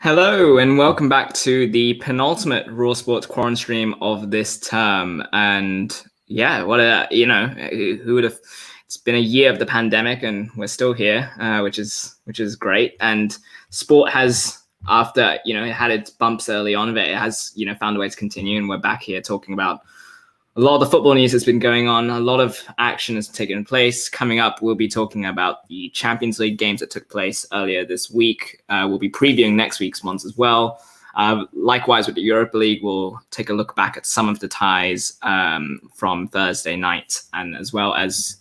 Hello and welcome back to the penultimate Raw Sports Quaran-Stream of this term. And yeah, who would have? It's been a year of the pandemic, and we're still here, which is great. And sport has, after it had its bumps early on, but it has found a way to continue, and we're back here talking about a lot of the football news that's been going on. A lot of action has taken place. Coming up, we'll be talking about the Champions League games that took place earlier this week. We'll be previewing next week's ones as well. Likewise, with the Europa League, we'll take a look back at some of the ties from Thursday night, and as well as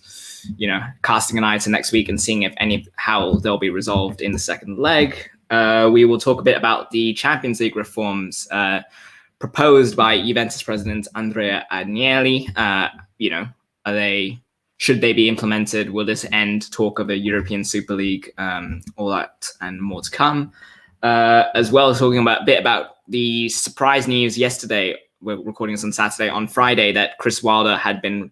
casting an eye to next week and seeing how they'll be resolved in the second leg. We will talk a bit about the Champions League reforms proposed by Juventus President Andrea Agnelli. Should they be implemented? Will this end talk of a European Super League? All that and more to come. As well as talking a bit about the surprise news yesterday. We're recording this on Saturday. On Friday, that Chris Wilder had been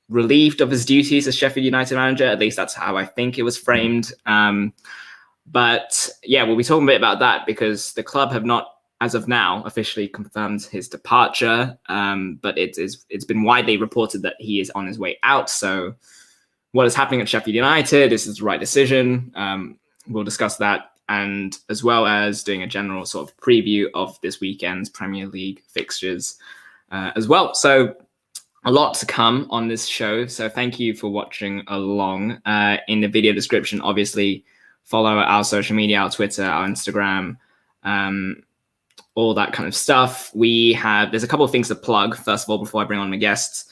relieved of his duties as Sheffield United manager. At least that's how I think it was framed. But yeah, we'll be talking a bit about that because the club have not, as of now, officially confirmed his departure, but it's been widely reported that he is on his way out. So what is happening at Sheffield United? This is the right decision. We'll discuss that, and as well as doing a general sort of preview of this weekend's Premier League fixtures as well. So a lot to come on this show. So thank you for watching along. In the video description, obviously, follow our social media, our Twitter, our Instagram, all that kind of stuff. There's a couple of things to plug. First of all, before I bring on my guests,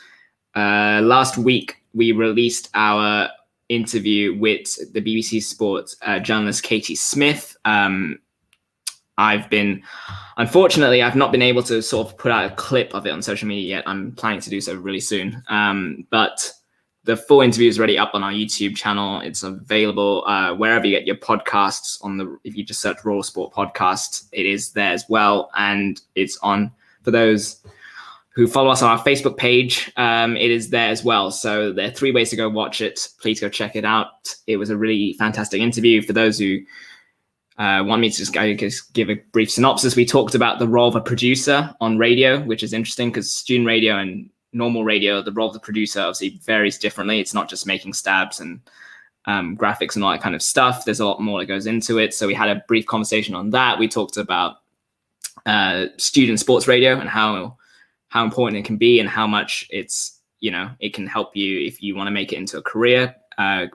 last week we released our interview with the BBC Sport journalist Katie Smith. Unfortunately, I've not been able to sort of put out a clip of it on social media yet. I'm planning to do so really soon. But the full interview is already up on our YouTube channel. It's available wherever you get your podcasts. If you just search Raw Sport Podcast, it is there as well. And it's on, for those who follow us on our Facebook page, it is there as well. So there are 3 ways to go watch it. Please go check it out. It was a really fantastic interview. For those who want me to just give a brief synopsis, we talked about the role of a producer on radio, which is interesting because student radio and normal radio, the role of the producer obviously varies differently. It's not just making stabs and graphics and all that kind of stuff. There's a lot more that goes into it. So we had a brief conversation on that. We talked about student sports radio and how important it can be and how much it can help you if you want to make it into a career,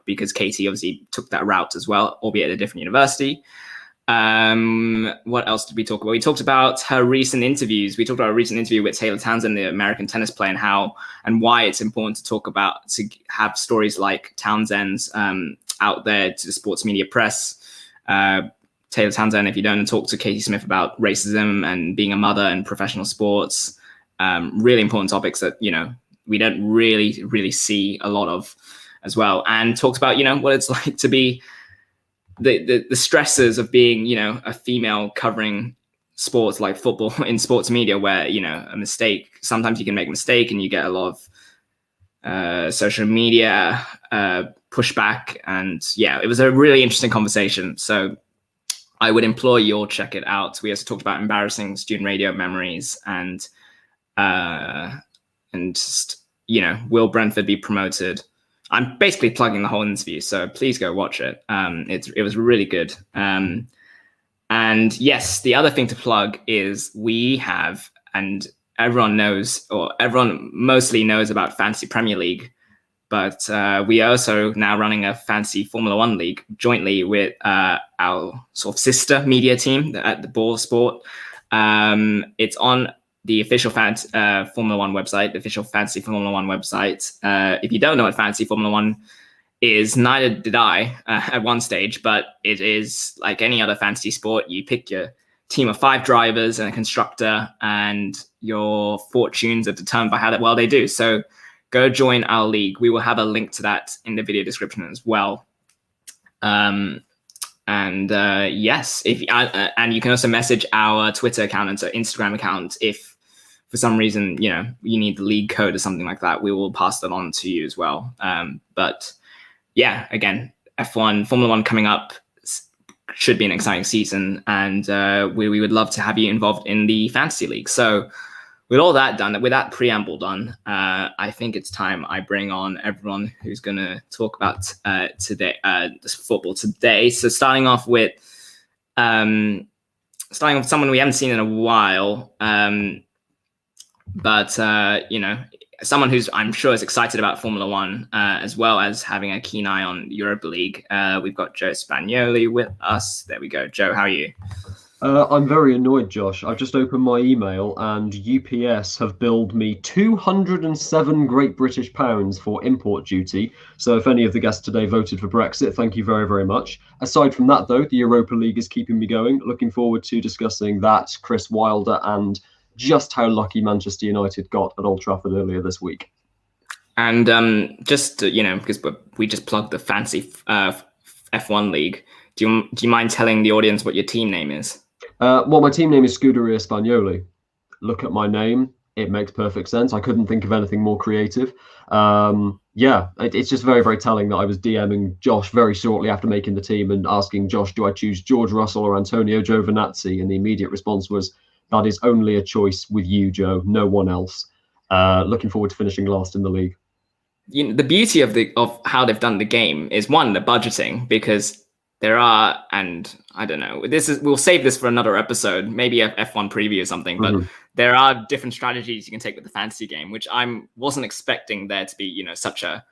because Katie obviously took that route as well, albeit at a different university. What else did we talk about? We talked about her recent interviews. We talked about a recent interview with Taylor Townsend, the American tennis player, and why it's important to have stories like Townsend's out there to the sports media press. Taylor Townsend, if you don't talk to Katie Smith about racism and being a mother in professional sports, really important topics that, we don't really see a lot of as well. And talked about, what it's like to be the stresses of being, a female covering sports like football in sports media, where, a mistake, sometimes you can make a mistake and you get a lot of social media pushback. And yeah, it was a really interesting conversation. So I would implore you all check it out. We also talked about embarrassing student radio memories and just, will Brentford be promoted? I'm basically plugging the whole interview, so please go watch it. It was really good. And yes, the other thing to plug is we have, and everyone knows, or everyone mostly knows about Fantasy Premier League, but we are also now running a Fantasy Formula One League jointly with our sort of sister media team at the Ball Sport. It's on the official Formula One website, the official Fantasy Formula One website. If you don't know what Fantasy Formula One is, neither did I at one stage, but it is like any other fantasy sport. You pick your team of 5 drivers and a constructor, and your fortunes are determined by how well they do. So go join our league. We will have a link to that in the video description as well. Yes, and you can also message our Twitter account and Instagram account if for some reason, you need the league code or something like that. We will pass that on to you as well. But yeah, again, F1, Formula One coming up should be an exciting season, and we would love to have you involved in the fantasy league. So with all that done, with that preamble done, I think it's time I bring on everyone who's going to talk about this football today. So starting off with someone we haven't seen in a while, but someone who's I'm sure is excited about Formula One, as well as having a keen eye on Europa League. We've got Joe Spagnoli with us. There we go. Joe, how are you? I'm very annoyed, Josh. I've just opened my email and UPS have billed me 207 Great British pounds for import duty. So if any of the guests today voted for Brexit, thank you very, very much. Aside from that, though, the Europa League is keeping me going. Looking forward to discussing that, Chris Wilder, and just how lucky Manchester United got at Old Trafford earlier this week. And just because we just plugged the fancy F1 league, do you mind telling the audience what your team name is? Well, my team name is Scuderia Spagnoli. Look at my name. It makes perfect sense. I couldn't think of anything more creative. It's just very, very telling that I was DMing Josh very shortly after making the team and asking Josh, do I choose George Russell or Antonio Giovinazzi? And the immediate response was, that is only a choice with you, Joe, no one else. Looking forward to finishing last in the league. The beauty of how they've done the game is, one, the budgeting, because there are, and I don't know, we'll save this for another episode, maybe a F1 preview or something, but there are different strategies you can take with the fantasy game, which I wasn't expecting there to be, such a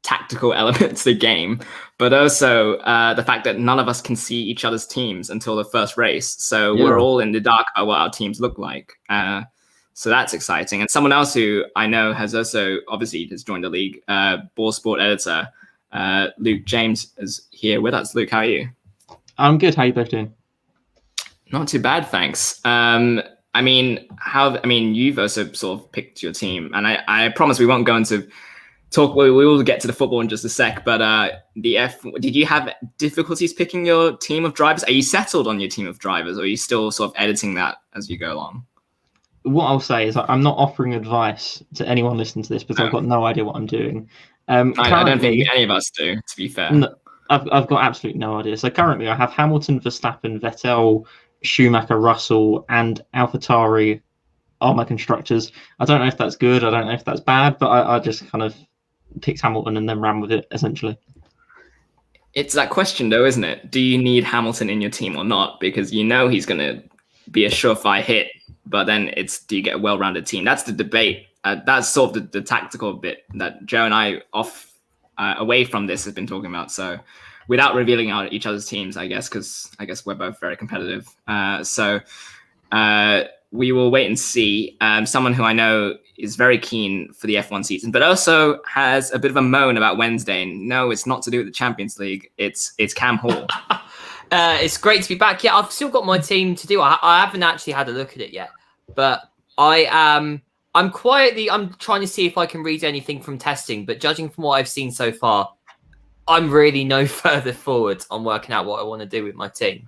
tactical element to the game, but also the fact that none of us can see each other's teams until the first race. So we're all in the dark about what our teams look like. So that's exciting. And someone else who I know has also obviously has joined the league, Ball Sport editor, Luke James is here with us. Luke, how are you? I'm good. How are you both doing? Not too bad, thanks. You've also sort of picked your team, and I promise we won't go into talk. We will get to the football in just a sec, but did you have difficulties picking your team of drivers? Are you settled on your team of drivers, or are you still sort of editing that as you go along? What I'll say is I'm not offering advice to anyone listening to this because I've got no idea what I'm doing. I don't think any of us do, to be fair. No, I've got absolutely no idea. So currently I have Hamilton, Verstappen, Vettel, Schumacher, Russell, and AlphaTauri are my constructors. I don't know if that's good. I don't know if that's bad, but I just kind of picked Hamilton and then ran with it, essentially. It's that question, though, isn't it? Do you need Hamilton in your team or not? Because he's going to be a surefire hit, but then do you get a well-rounded team? That's the debate. That's sort of the tactical bit that Joe and I away from this has been talking about. So without revealing each other's teams, I guess, because I guess we're both very competitive. So we will wait and see. Someone who I know is very keen for the F1 season, but also has a bit of a moan about Wednesday. And no, it's not to do with the Champions League. It's Cam Hall. It's great to be back. Yeah, I've still got my team to do. I haven't actually had a look at it yet, but I'm trying to see if I can read anything from testing, but judging from what I've seen so far, I'm really no further forward on working out what I want to do with my team.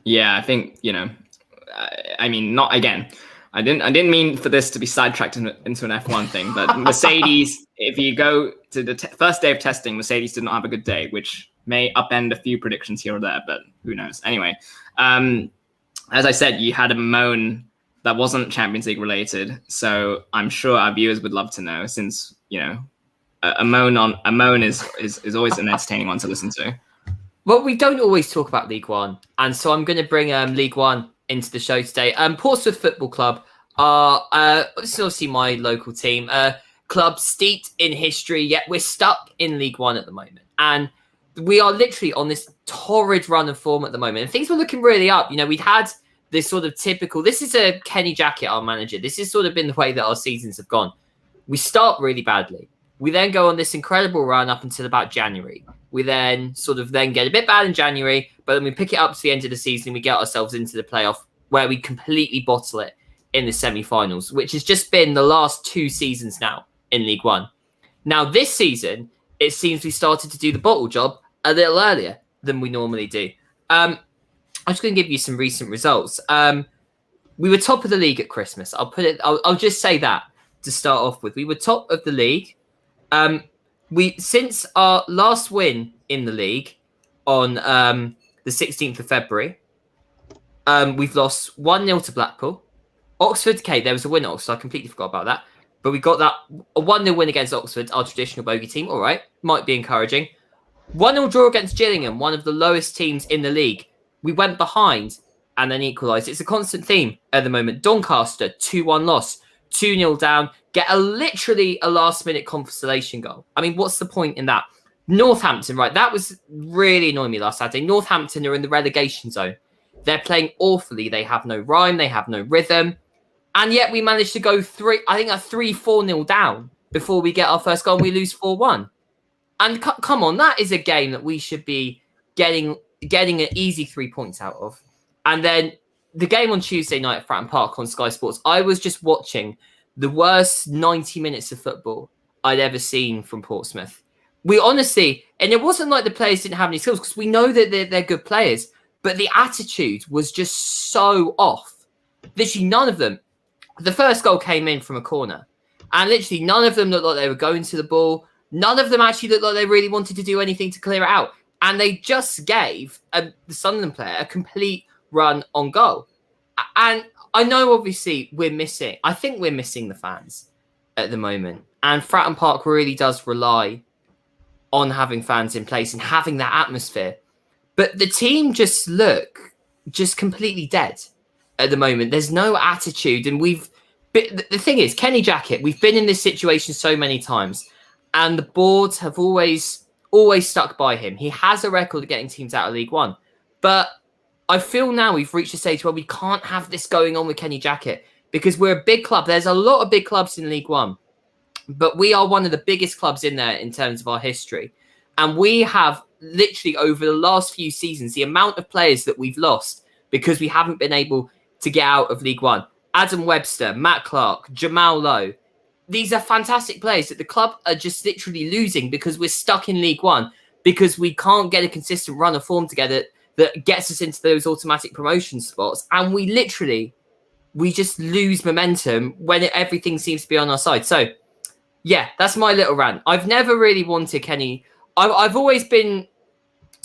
Yeah, I think, not again. I didn't mean for this to be sidetracked into an F1 thing, but Mercedes, if you go to the first day of testing, Mercedes did not have a good day, which may upend a few predictions here or there, but who knows? Anyway, as I said, you had a moan that wasn't Champions League related, so I'm sure our viewers would love to know, since a moan is always an entertaining one to listen to. Well, we don't always talk about League One, and so I'm going to bring League One into the show today. Portsmouth Football Club are this is obviously my local team, club steeped in history, yet we're stuck in League One at the moment, and we are literally on this torrid run of form at the moment, and things were looking really up. We'd had this sort of typical, this is a Kenny Jackett, our manager. This has sort of been the way that our seasons have gone. We start really badly. We then go on this incredible run up until about January. We then get a bit bad in January, but then we pick it up to the end of the season and we get ourselves into the playoff where we completely bottle it in the semi-finals, which has just been the last 2 seasons now in League One. Now, this season, it seems we started to do the bottle job a little earlier than we normally do. I'm just going to give you some recent results. We were top of the league at Christmas. I'll just say that to start off with. We were top of the league. Since our last win in the league on the 16th of February. We've lost 1-0 to Blackpool. Oxford, okay, there was a win, so I completely forgot about that. But we got that a 1-0 win against Oxford, our traditional bogey team. All right, might be encouraging. 1-0 draw against Gillingham, one of the lowest teams in the league. We went behind and then equalised. It's a constant theme at the moment. Doncaster, 2-1 loss, 2-0 down, get literally a last-minute consolation goal. I mean, what's the point in that? Northampton, right, that was really annoying me last Saturday. Northampton are in the relegation zone. They're playing awfully. They have no rhyme. They have no rhythm. And yet we managed to go 3-4-0 down before we get our first goal and we lose 4-1. And come on, that is a game that we should be getting an easy 3 points out of. And then the game on Tuesday night at Fratton Park on Sky Sports, I was just watching the worst 90 minutes of football I'd ever seen from Portsmouth. We honestly, and it wasn't like the players didn't have any skills, because we know that they're good players, but the attitude was just so off. Literally none of them. The first goal came in from a corner, and literally none of them looked like they were going to the ball. None of them actually looked like they really wanted to do anything to clear it out. And they just gave the Sunderland player a complete run on goal. And I know, obviously, I think we're missing the fans at the moment. And Fratton Park really does rely on having fans in place and having that atmosphere. But the team just look completely dead at the moment. There's no attitude. And the thing is, Kenny Jackett, we've been in this situation so many times. And the boards have always stuck by him. He has a record of getting teams out of League One. But I feel now we've reached a stage where we can't have this going on with Kenny Jackett, because we're a big club. There's a lot of big clubs in League One, but we are one of the biggest clubs in there in terms of our history. And we have literally, over the last few seasons, the amount of players that we've lost because we haven't been able to get out of League One. Adam Webster, Matt Clark, Jamal Lowe. These are fantastic players that the club are just literally losing because we're stuck in League One, because we can't get a consistent run of form together that gets us into those automatic promotion spots. And we just lose momentum when everything seems to be on our side. So, yeah, that's my little rant. I've never really wanted Kenny. I've always been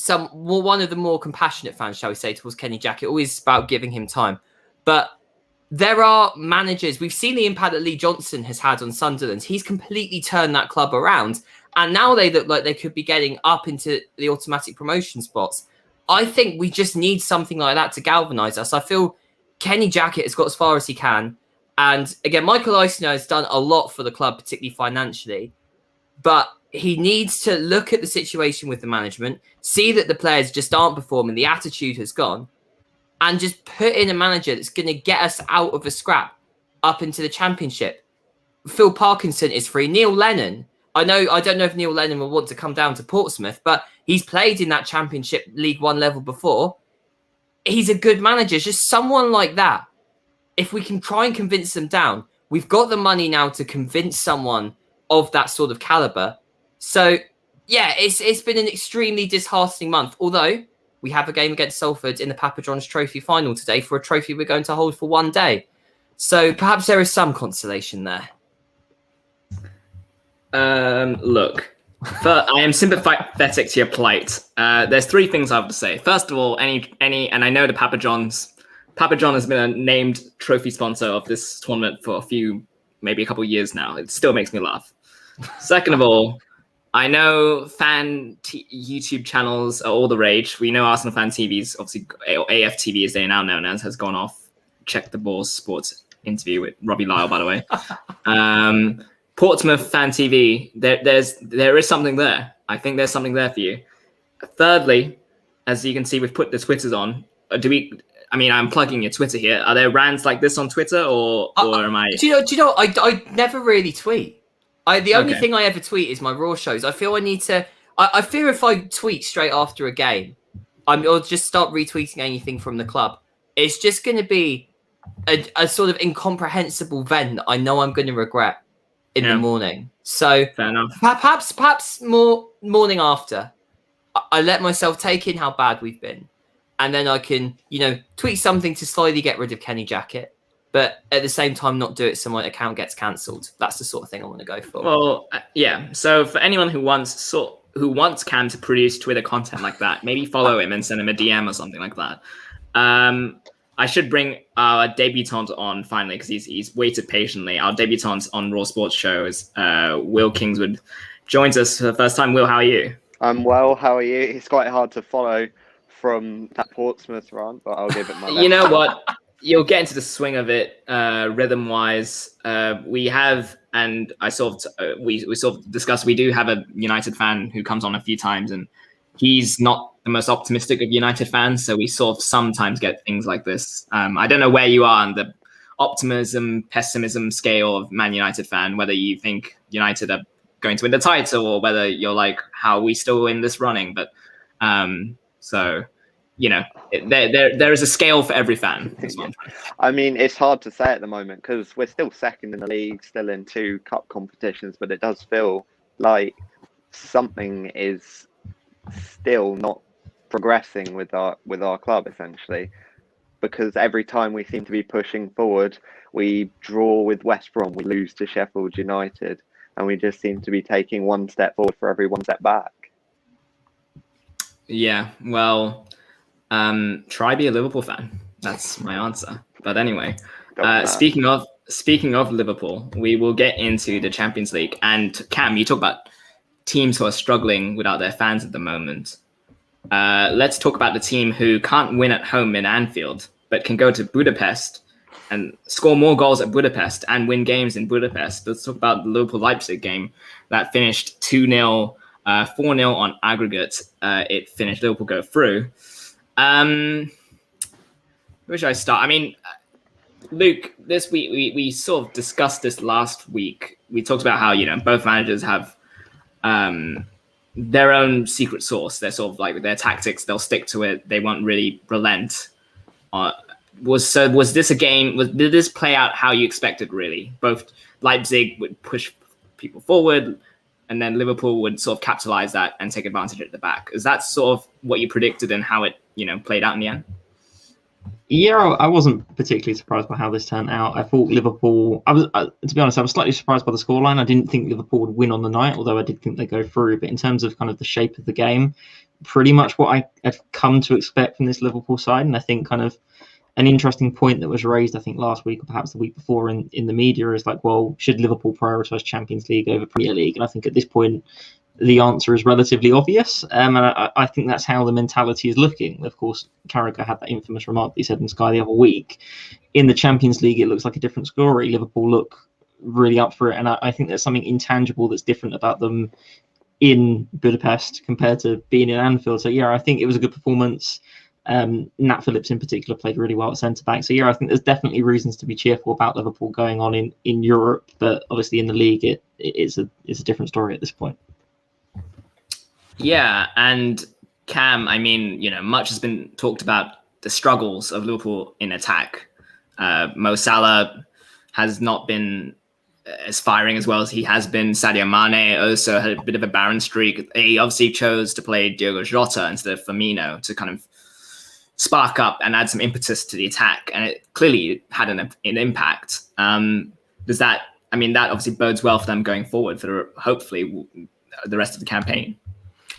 one of the more compassionate fans, shall we say, towards Kenny Jackett. Always about giving him time. But there are managers. We've seen the impact that Lee Johnson has had on Sunderland. He's completely turned that club around. And now they look like they could be getting up into the automatic promotion spots. I think we just need something like that to galvanise us. I feel Kenny Jackett has got as far as he can. And again, Michael Eisner has done a lot for the club, particularly financially. But he needs to look at the situation with the management, see that the players just aren't performing, the attitude has gone, and just put in a manager that's going to get us out of a scrap up into the Championship. Phil Parkinson is free. Neil Lennon. I don't know if Neil Lennon will want to come down to Portsmouth, but he's played in that Championship League One level before. He's a good manager. Just someone like that. If we can try and convince them down, we've got the money now to convince someone of that sort of caliber. So, yeah, it's been an extremely disheartening month. Although we have a game against Salford in the Papa John's Trophy final today for a trophy we're going to hold for one day. So perhaps there is some consolation there. Look, I am sympathetic to your plight. There's three things I have to say. First of all, and I know the Papa John has been a named trophy sponsor of this tournament for maybe a couple of years now. It still makes me laugh. Second of all, I know YouTube channels are all the rage. We know Arsenal Fan TV's, obviously AFTV as they are now known as, has gone off. Check the Balls Sports interview with Robbie Lyle, by the way. Portsmouth Fan TV, there is something there. I think there's something there for you. Thirdly, as you can see, we've put the Twitters on. I'm plugging your Twitter here. Are there rants like this on Twitter, or am I? Do you know? I never really tweet. The only thing I ever tweet is my Raw shows. I feel I need to. I fear if I tweet straight after a game, or just start retweeting anything from the club, it's just going to be a sort of incomprehensible vent that I know I'm going to regret in the morning. So fair enough. Perhaps more morning after, I let myself take in how bad we've been, and then I can tweet something to slightly get rid of Kenny Jackett. But at the same time, not do it so my account gets cancelled. That's the sort of thing I want to go for. Well, yeah. So for anyone who wants who wants Cam to produce Twitter content like that, maybe follow him and send him a DM or something like that. I should bring our debutant on finally because he's waited patiently. Our debutant on Raw Sports Show is Will Kingswood. Joins us for the first time. Will, how are you? I'm well. How are you? It's quite hard to follow from that Portsmouth run, but I'll give it my best. You know what? You'll get into the swing of it, rhythm-wise. We have, and I sort of we sort of discussed. We do have a United fan who comes on a few times, and he's not the most optimistic of United fans. So we sort of sometimes get things like this. I don't know where you are on the optimism, pessimism scale of Man United fan. Whether you think United are going to win the title, or whether you're like, how are we still in this running? But so. You know, there is a scale for every fan. I mean, it's hard to say at the moment because we're still second in the league, still in 2 cup competitions, but it does feel like something is still not progressing with our club, essentially, because every time we seem to be pushing forward, we draw with West Brom, we lose to Sheffield United, and we just seem to be taking 1 step forward for every 1 step back. Yeah, well. Try be a Liverpool fan. That's my answer. But anyway, speaking of Liverpool, we will get into the Champions League. And Cam, you talk about teams who are struggling without their fans at the moment. Let's talk about the team who can't win at home in Anfield, but can go to Budapest and score more goals at Budapest and win games in Budapest. Let's talk about the Liverpool Leipzig game that finished 2-0, 4-0 on aggregate. It finished Liverpool go through. Where should I start? I mean, Luke, this week we sort of discussed this last week. We talked about how, you know, both managers have their own secret sauce. They're sort of like their tactics. They'll stick to it. They won't really relent. Was this a game? Did this play out how you expected? Really, both Leipzig would push people forward, and then Liverpool would sort of capitalize that and take advantage at the back. Is that sort of what you predicted and how it, you know, played out in the end? Yeah, I wasn't particularly surprised by how this turned out. I thought Liverpool, to be honest, I was slightly surprised by the scoreline. I didn't think Liverpool would win on the night, although I did think they'd go through. But in terms of kind of the shape of the game, pretty much what I had come to expect from this Liverpool side. And I think kind of an interesting point that was raised, I think, last week or perhaps the week before in the media is like, well, should Liverpool prioritise Champions League over Premier League? And I think at this point, the answer is relatively obvious. And I think that's how the mentality is looking. Of course, Carragher had that infamous remark that he said in Sky the other week. In the Champions League, it looks like a different story. Liverpool look really up for it. And I think there's something intangible that's different about them in Budapest compared to being in Anfield. So, yeah, I think it was a good performance. Nat Phillips in particular played really well at centre-back. So, yeah, I think there's definitely reasons to be cheerful about Liverpool going on in Europe. But obviously in the league, it's a different story at this point. Yeah, and Cam, I mean, you know, much has been talked about the struggles of Liverpool in attack. Mo Salah has not been as firing as well as he has been. Sadio Mane also had a bit of a barren streak. He obviously chose to play Diogo Jota instead of Firmino to kind of spark up and add some impetus to the attack, and it clearly had an impact. That obviously bodes well for them going forward for hopefully the rest of the campaign.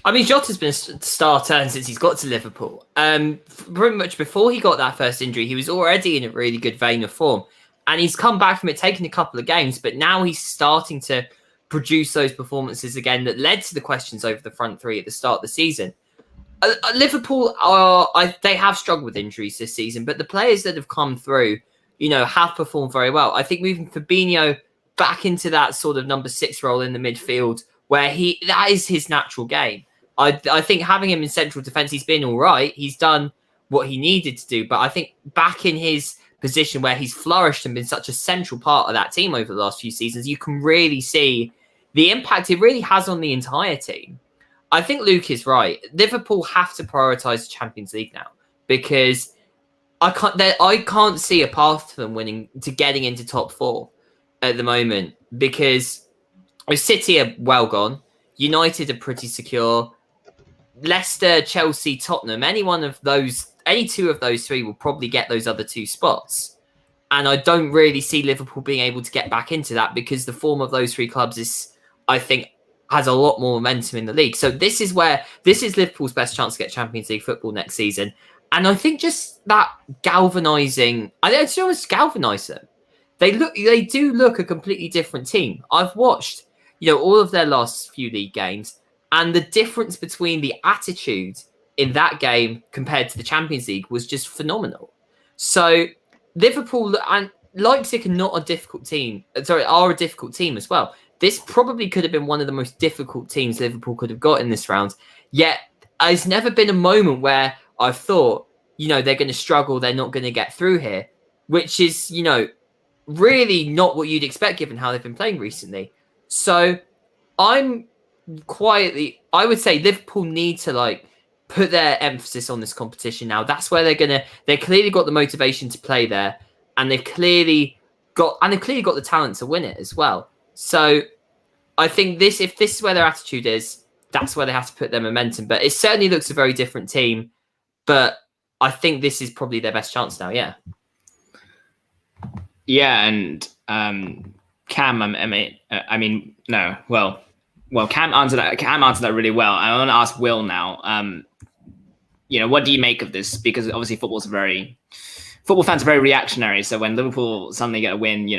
I mean, Jota's been a star turn since he's got to Liverpool. Pretty much before he got that first injury, he was already in a really good vein of form. And he's come back from it, taking a couple of games, but now he's starting to produce those performances again that led to the questions over the front three at the start of the season. Liverpool, they have struggled with injuries this season, but the players that have come through, you know, have performed very well. I think moving Fabinho back into that sort of number 6 role in the midfield, where that is his natural game. I think having him in central defence, he's been all right. He's done what he needed to do. But I think back in his position where he's flourished and been such a central part of that team over the last few seasons, you can really see the impact it really has on the entire team. I think Luke is right. Liverpool have to prioritise the Champions League now because I can't see a path to them getting into top 4 at the moment because City are well gone. United are pretty secure. Leicester, Chelsea, Tottenham, any two of those 3 will probably get those other 2 spots. And I don't really see Liverpool being able to get back into that because the form of those 3 clubs is, I think, has a lot more momentum in the league. So this is Liverpool's best chance to get Champions League football next season. And I think just that galvanizing, I don't know, it's galvanized them. They do look a completely different team. I've watched, all of their last few league games, and the difference between the attitude in that game compared to the Champions League was just phenomenal. So Liverpool and Leipzig are not a difficult team. Are a difficult team as well. This probably could have been one of the most difficult teams Liverpool could have got in this round. Yet, there's never been a moment where I've thought, they're going to struggle, they're not going to get through here, which is, really not what you'd expect given how they've been playing recently. So I would say Liverpool need to put their emphasis on this competition now. That's where they clearly got the motivation to play there, and they've clearly got the talent to win it as well. So I think if this is where their attitude is, that's where they have to put their momentum. But it certainly looks a very different team. But I think this is probably their best chance now. Yeah. Yeah, and Cam, Cam answered that. Cam answered that really well. I want to ask Will now. What do you make of this? Because obviously football fans are very reactionary. So when Liverpool suddenly get a win,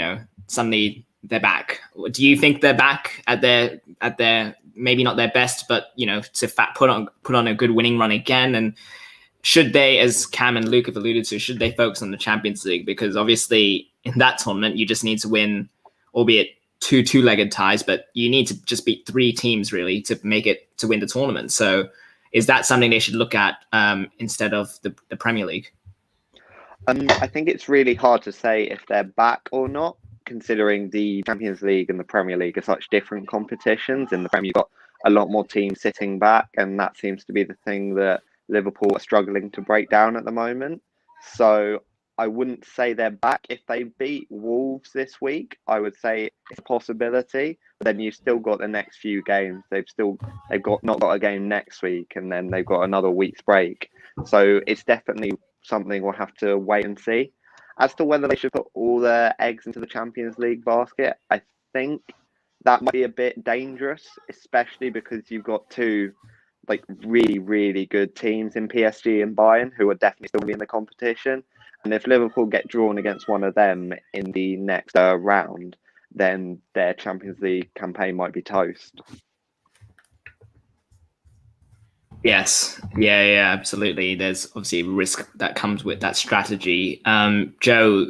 suddenly they're back. Do you think they're back at their maybe not their best, but to put on a good winning run again? And should they, as Cam and Luke have alluded to, should they focus on the Champions League? Because obviously in that tournament, you just need to win, albeit two-legged ties, but you need to just beat 3 teams really to make it to win the tournament. So is that something they should look at instead of the Premier League? I think it's really hard to say if they're back or not, considering the Champions League and the Premier League are such different competitions. In the Premier, you've got a lot more teams sitting back, and that seems to be the thing that Liverpool are struggling to break down at the moment. So I wouldn't say they're back. If they beat Wolves this week, I would say it's a possibility. But then you've still got the next few games. They've not got a game next week, and then they've got another week's break. So it's definitely something we'll have to wait and see. As to whether they should put all their eggs into the Champions League basket, I think that might be a bit dangerous, especially because you've got 2 really, really good teams in PSG and Bayern who are definitely still in the competition. And if Liverpool get drawn against one of them in the next round, then their Champions League campaign might be toast. Yes. Yeah, absolutely. There's obviously risk that comes with that strategy. Joe,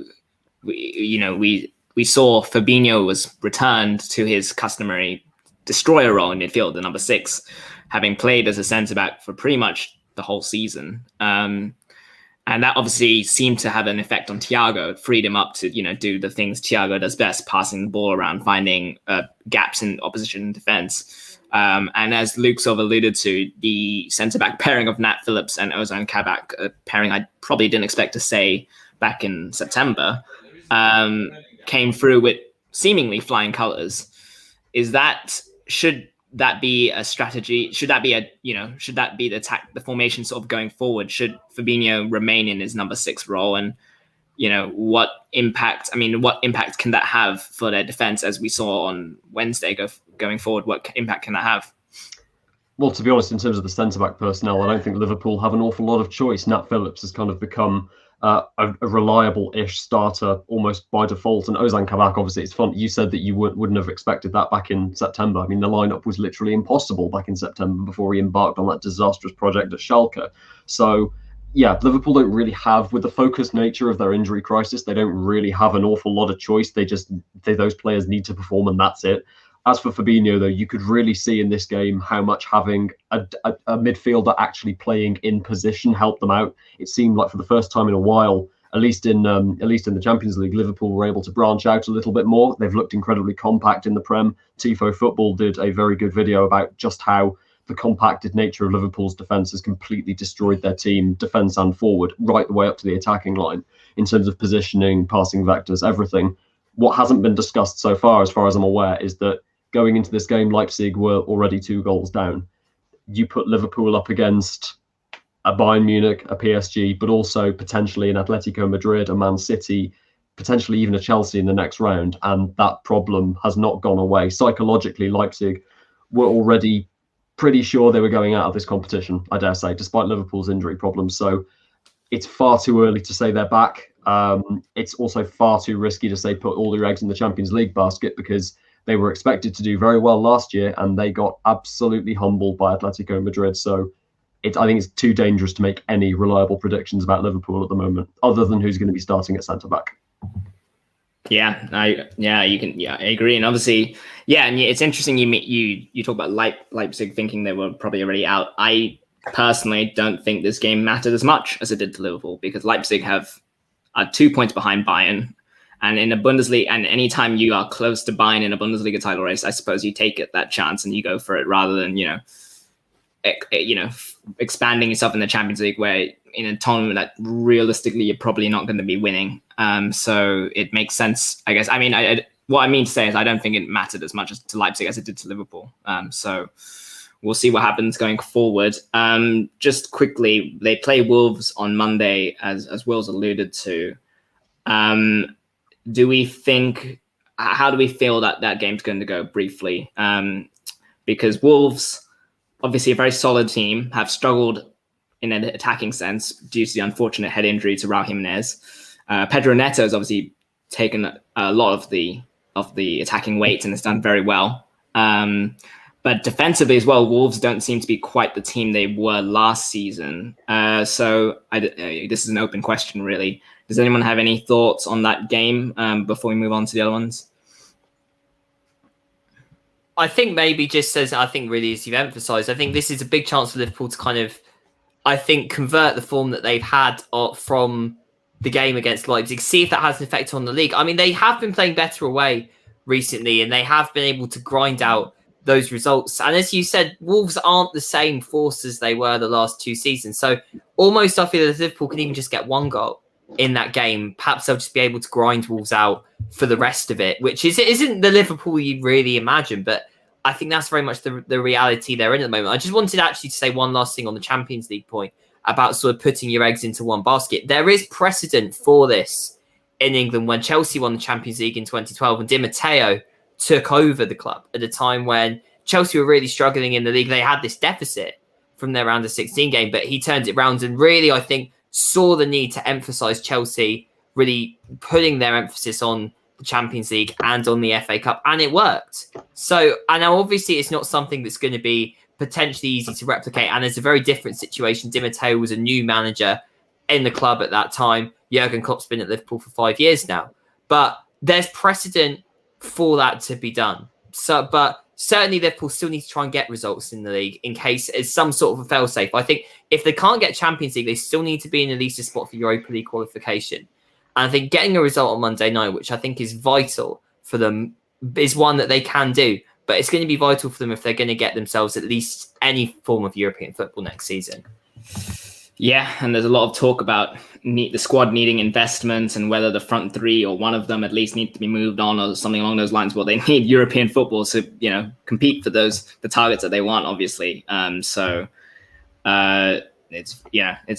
we saw Fabinho was returned to his customary destroyer role in midfield, the number 6, having played as a centre-back for pretty much the whole season. And that obviously seemed to have an effect on Thiago. It freed him up to, do the things Thiago does best, passing the ball around, finding gaps in opposition defence. And as Luke sort of alluded to, the centre-back pairing of Nat Phillips and Ozan Kabak, a pairing I probably didn't expect to say back in September, came through with seemingly flying colours. Should that be a strategy? Should that be the formation sort of going forward? Should Fabinho remain in his number 6 role? And, what impact can that have for their defence, as we saw on Wednesday going forward? What impact can that have? Well, to be honest, in terms of the centre-back personnel, I don't think Liverpool have an awful lot of choice. Nat Phillips has kind of become a reliable-ish starter almost by default. And Ozan Kabak, obviously, it's fun. You said that you wouldn't have expected that back in September. I mean, the lineup was literally impossible back in September before he embarked on that disastrous project at Schalke. So, yeah, Liverpool don't really have, with the focused nature of their injury crisis, they don't really have an awful lot of choice. Those players need to perform, and that's it. As for Fabinho, though, you could really see in this game how much having a midfielder actually playing in position helped them out. It seemed like for the first time in a while, at least in the Champions League, Liverpool were able to branch out a little bit more. They've looked incredibly compact in the Prem. Tifo Football did a very good video about just how the compacted nature of Liverpool's defence has completely destroyed their team, defence and forward, right the way up to the attacking line, in terms of positioning, passing vectors, everything. What hasn't been discussed so far as I'm aware, is that going into this game, Leipzig were already 2 goals down. You put Liverpool up against a Bayern Munich, a PSG, but also potentially an Atletico Madrid, a Man City, potentially even a Chelsea in the next round, and that problem has not gone away. Psychologically, Leipzig were already pretty sure they were going out of this competition, I dare say, despite Liverpool's injury problems. So it's far too early to say they're back. It's also far too risky to say put all your eggs in the Champions League basket, because they were expected to do very well last year and they got absolutely humbled by Atletico Madrid. So I think it's too dangerous to make any reliable predictions about Liverpool at the moment, other than who's going to be starting at centre back. Yeah, I agree. And obviously, and it's interesting you talk about Leipzig thinking they were probably already out. I personally don't think this game mattered as much as it did to Liverpool, because Leipzig are 2 points behind Bayern. And in a Bundesliga, and anytime you are close to Bayern in a Bundesliga title race, I suppose you take that chance and you go for it, rather than expanding yourself in the Champions League, where in a tournament that realistically you're probably not going to be winning. So it makes sense, I guess. I mean, what I mean to say is I don't think it mattered as much to Leipzig as it did to Liverpool. So we'll see what happens going forward. Just quickly, they play Wolves on Monday, as Will's alluded to. How do we feel that game's going to go briefly? Because Wolves, obviously a very solid team, have struggled in an attacking sense due to the unfortunate head injury to Raul Jimenez. Pedro Neto has obviously taken a lot of the attacking weight and has done very well. But defensively as well, Wolves don't seem to be quite the team they were last season. So this is an open question, really. Does anyone have any thoughts on that game before we move on to the other ones? I think maybe just as really as you've emphasised, I think this is a big chance for Liverpool to kind of, I think, convert the form that they've had from the game against Leipzig, see if that has an effect on the league. I mean, they have been playing better away recently, and they have been able to grind out those results. And as you said, Wolves aren't the same force as they were the last 2 seasons. So almost I feel that Liverpool can even just get 1 goal in that game. Perhaps they'll just be able to grind Wolves out for the rest of it, which isn't the Liverpool you really imagine, but I think that's very much the reality they're in at the moment. I just wanted actually to say one last thing on the Champions League point about sort of putting your eggs into one basket. There is precedent for this in England when Chelsea won the Champions League in 2012 and Di Matteo took over the club at a time when Chelsea were really struggling in the league. They had this deficit from their round of 16 game, but he turned it round and really, I think, saw the need to emphasise Chelsea really putting their emphasis on the Champions League and on the FA Cup, and it worked. So, and now obviously it's not something that's going to be potentially easy to replicate, and it's a very different situation. Di Matteo was a new manager in the club at that time. Jurgen Klopp's been at Liverpool for 5 years now, but there's precedent for that to be done. So, but certainly Liverpool still need to try and get results in the league in case it's some sort of a fail-safe. I think if they can't get Champions League, they still need to be in at least a spot for Europa League qualification. And I think getting a result on Monday night, which I think is vital for them, is one that they can do. But it's going to be vital for them if they're going to get themselves at least any form of European football next season. Yeah, and there's a lot of talk about the squad needing investment and whether the front three or one of them at least need to be moved on or something along those lines. Well, they need European football to, compete for the targets that they want, obviously. It's a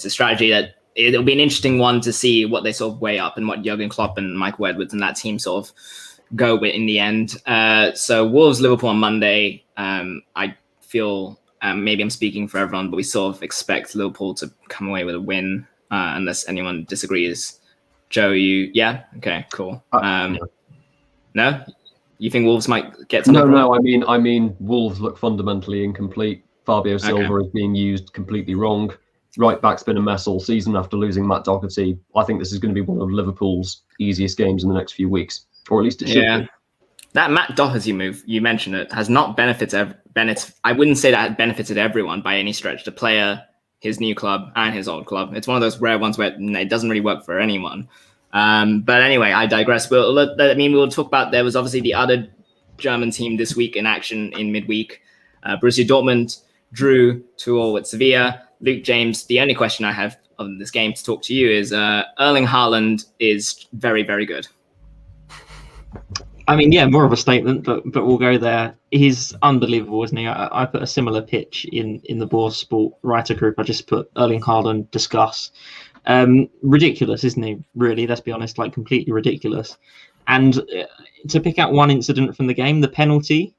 strategy that it'll be an interesting one to see what they sort of weigh up and what Jurgen Klopp and Michael Edwards and that team sort of go with in the end. So Wolves, Liverpool on Monday. I feel maybe I'm speaking for everyone, but we sort of expect Liverpool to come away with a win unless anyone disagrees. Joe, okay, cool. No, you think Wolves might get something? No. I mean, Wolves look fundamentally incomplete. Fabio Silva is being used completely wrong. Right back's been a mess all season after losing Matt Doherty. I think this is going to be one of Liverpool's easiest games in the next few weeks, or at least it should be. That Matt Doherty move, you mentioned it, has not benefited. I wouldn't say that it benefited everyone by any stretch. The player, his new club, and his old club. It's one of those rare ones where it doesn't really work for anyone. But anyway, I digress. We'll talk about, there was obviously the other German team this week in action in midweek. Borussia Dortmund drew 2-2 with Sevilla. Luke James, the only question I have on this game to talk to you is Erling Haaland is very, very good. I mean, yeah, more of a statement, but we'll go there. He's unbelievable, isn't he? I put a similar pitch in the Bourse Sport writer group. I just put Erling Haaland discuss. Ridiculous, isn't he? Really, let's be honest, completely ridiculous. And to pick out one incident from the game, the penalty,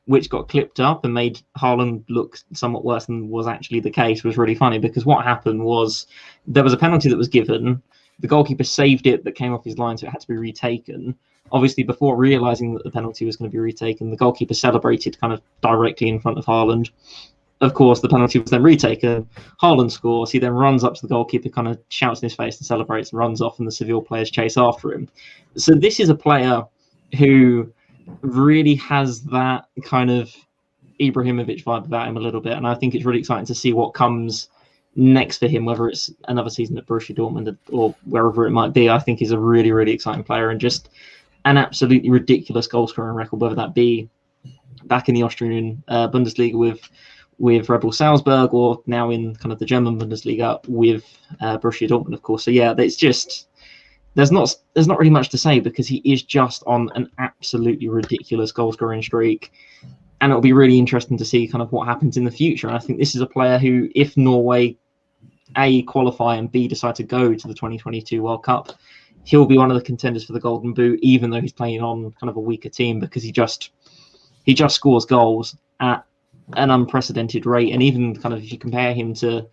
which got clipped up and made Haaland look somewhat worse than was actually the case, was really funny, because what happened was there was a penalty that was given. The goalkeeper saved it, but came off his line, so it had to be retaken. Obviously, before realising that the penalty was going to be retaken, the goalkeeper celebrated kind of directly in front of Haaland. Of course, the penalty was then retaken. Haaland scores. He then runs up to the goalkeeper, kind of shouts in his face and celebrates and runs off, and the Seville players chase after him. So this is a player who really has that kind of Ibrahimovic vibe about him a little bit, and I think it's really exciting to see what comes next for him, whether it's another season at Borussia Dortmund or wherever it might be. I think he's a really, really exciting player, and just an absolutely ridiculous goal scoring record, whether that be back in the Austrian Bundesliga with Red Bull Salzburg, or now in kind of the German Bundesliga with Borussia Dortmund, of course. So yeah, it's just there's not really much to say, because he is just on an absolutely ridiculous goal scoring streak, and it'll be really interesting to see kind of what happens in the future. And I think this is a player who, if Norway A, qualify, and B, decide to go to the 2022 World Cup, he'll be one of the contenders for the Golden Boot, even though he's playing on kind of a weaker team, because he just scores goals at an unprecedented rate. And even kind of if you compare him to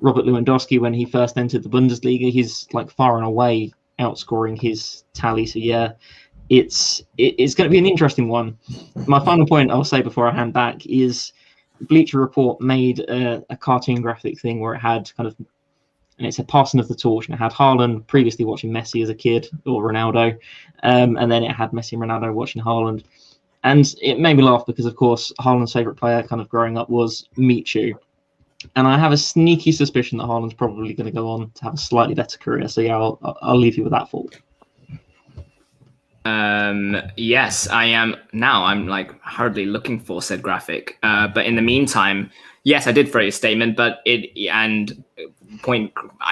Robert Lewandowski when he first entered the Bundesliga, he's like far and away outscoring his tally. So yeah, it's going to be an interesting one. My final point I'll say before I hand back is Bleacher Report made a cartoon graphic thing where it had kind of, and it's a passing of the torch, and it had Haaland previously watching Messi as a kid, or Ronaldo, and then it had Messi and Ronaldo watching Haaland. And it made me laugh because, of course, Haaland's favourite player kind of growing up was Michu. And I have a sneaky suspicion that Haaland's probably going to go on to have a slightly better career. So yeah, I'll leave you with that thought. Yes, I am now. I'm like hardly looking for said graphic. But in the meantime, yes, I did throw a statement, but I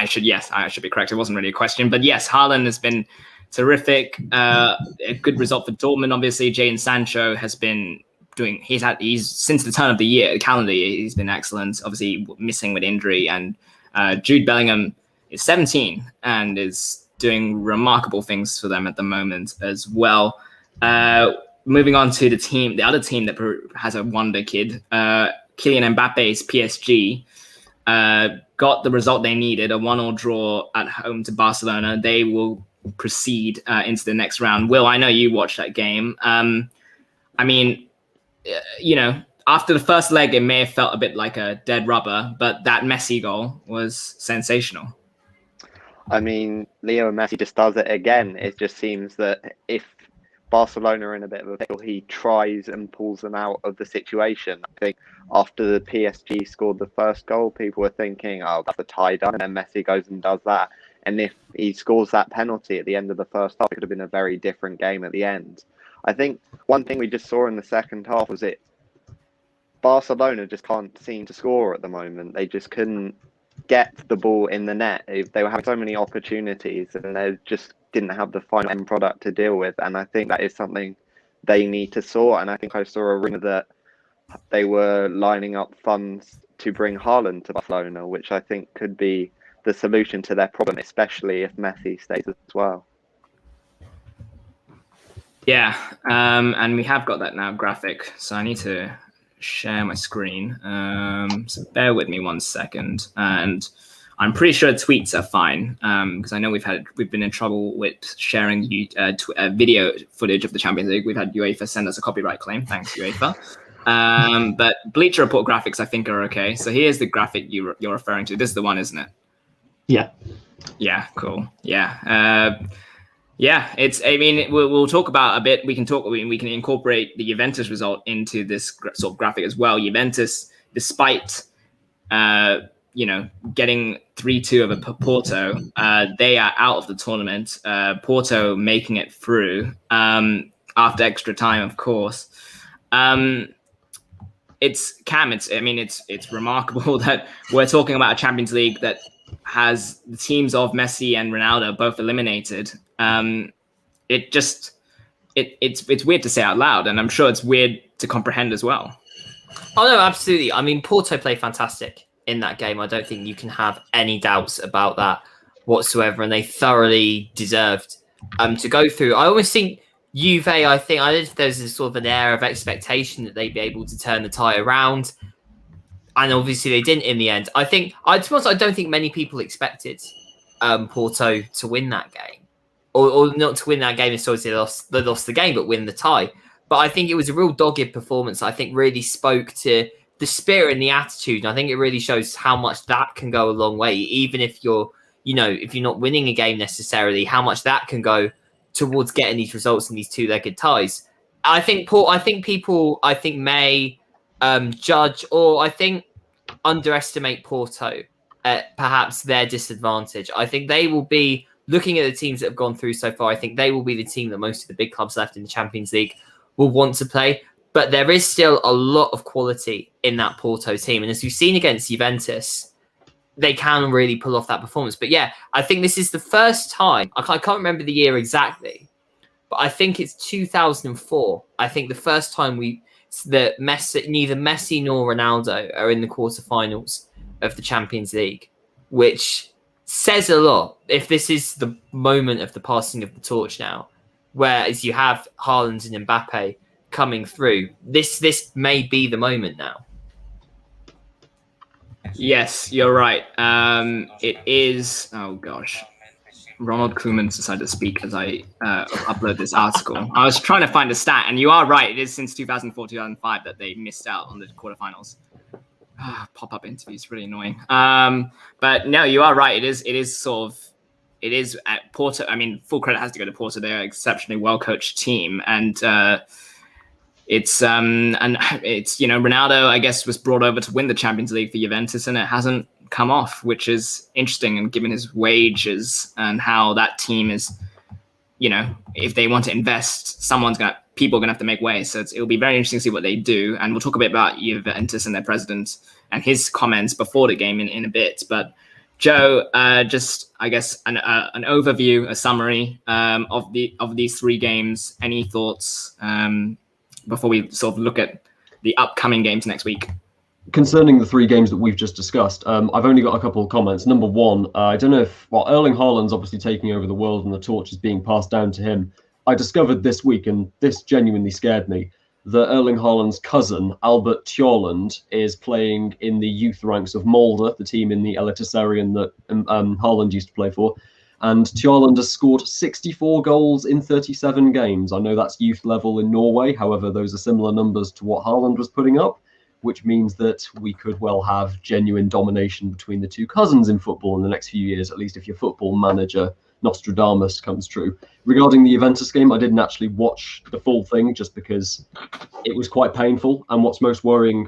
should be correct. It wasn't really a question, but yes, Haaland has been terrific. A good result for Dortmund. Obviously, Jadon Sancho has been doing. He's since the turn of the year, calendar year, he's been excellent. Obviously, missing with injury, and Jude Bellingham is 17 and is doing remarkable things for them at the moment as well. Moving on to the other team that has a wonder kid, Kylian Mbappe's PSG, got the result they needed, a 1-1 draw at home to Barcelona. They will proceed into the next round. Will, I know you watched that game. I mean, after the first leg, it may have felt a bit like a dead rubber, but that Messi goal was sensational. I mean, Leo Messi just does it again. It just seems that if Barcelona are in a bit of a pickle, he tries and pulls them out of the situation. I think after the PSG scored the first goal, people were thinking, oh, that's a tie done, and then Messi goes and does that. And if he scores that penalty at the end of the first half, it could have been a very different game at the end. I think one thing we just saw in the second half was Barcelona just can't seem to score at the moment. They just couldn't get the ball in the net. They were having so many opportunities, and they just didn't have the final end product to deal with. And I think that is something they need to sort. And I think I saw a rumor that they were lining up funds to bring Haaland to Barcelona, which I think could be the solution to their problem, especially if Messi stays as well. Yeah, and we have got that now graphic, so I need to share my screen. So bear with me 1 second, and I'm pretty sure tweets are fine, because I know we've been in trouble with sharing video footage of the Champions League. We've had UEFA send us a copyright claim. Thanks, UEFA. But Bleacher Report graphics, I think, are okay. So here's the graphic you're referring to. This is the one, isn't it? Yeah. Yeah. Cool. Yeah. Yeah, we'll talk about a bit. We can incorporate the Juventus result into this sort of graphic as well. Juventus, despite getting 3-2 over Porto, they are out of the tournament. Porto making it through after extra time, of course. It's remarkable that we're talking about a Champions League that has the teams of Messi and Ronaldo both eliminated. It's weird to say out loud, and I'm sure it's weird to comprehend as well. Oh no, absolutely. I mean, Porto played fantastic in that game. I don't think you can have any doubts about that whatsoever, and they thoroughly deserved to go through. I almost think Juve, I don't know if there's a sort of an air of expectation that they'd be able to turn the tie around. And obviously they didn't in the end. I think, to be honest, I don't think many people expected Porto to win that game. Or not to win that game, it's obviously they lost the game, but win the tie. But I think it was a real dogged performance. I think really spoke to the spirit and the attitude. And I think it really shows how much that can go a long way, even if you're not winning a game necessarily, how much that can go towards getting these results in these two-legged ties. I think people may judge, or I think underestimate Porto at perhaps their disadvantage. I think they will be, looking at the teams that have gone through so far, I think they will be the team that most of the big clubs left in the Champions League will want to play. But there is still a lot of quality in that Porto team. And as we've seen against Juventus, they can really pull off that performance. But yeah, I think this is the first time, I can't remember the year exactly, but I think it's 2004. I think the first time neither Messi nor Ronaldo are in the quarterfinals of the Champions League, which says a lot. If this is the moment of the passing of the torch now, whereas you have Haaland and Mbappe coming through, this may be the moment now. Yes, you're right. It is. Oh gosh, Ronald Koeman's decided to speak as I upload this article. I was trying to find a stat, and you are right. It is since 2004, 2005 that they missed out on the quarterfinals. Pop-up interviews, really annoying. But no, you are right. It is at Porto. I mean, full credit has to go to Porto. They're an exceptionally well-coached team, and it's Ronaldo, I guess, was brought over to win the Champions League for Juventus, and it hasn't come off, which is interesting. And given his wages and how that team is, if they want to invest, people are gonna have to make way. So it'll be very interesting to see what they do. And we'll talk a bit about Juventus and their president and his comments before the game in a bit. But Joe, just I guess an overview, a summary of these three games. Any thoughts before we sort of look at the upcoming games next week? Concerning the three games that we've just discussed, I've only got a couple of comments. Number one, I don't know if Erling Haaland's obviously taking over the world and the torch is being passed down to him. I discovered this week, and this genuinely scared me, that Erling Haaland's cousin, Albert Tjorland, is playing in the youth ranks of Molde, the team in the Eliteserien that Haaland used to play for. And Tjorland has scored 64 goals in 37 games. I know that's youth level in Norway. However, those are similar numbers to what Haaland was putting up, which means that we could well have genuine domination between the two cousins in football in the next few years, at least if your football manager Nostradamus comes true. Regarding the Juventus game, I didn't actually watch the full thing just because it was quite painful. And what's most worrying,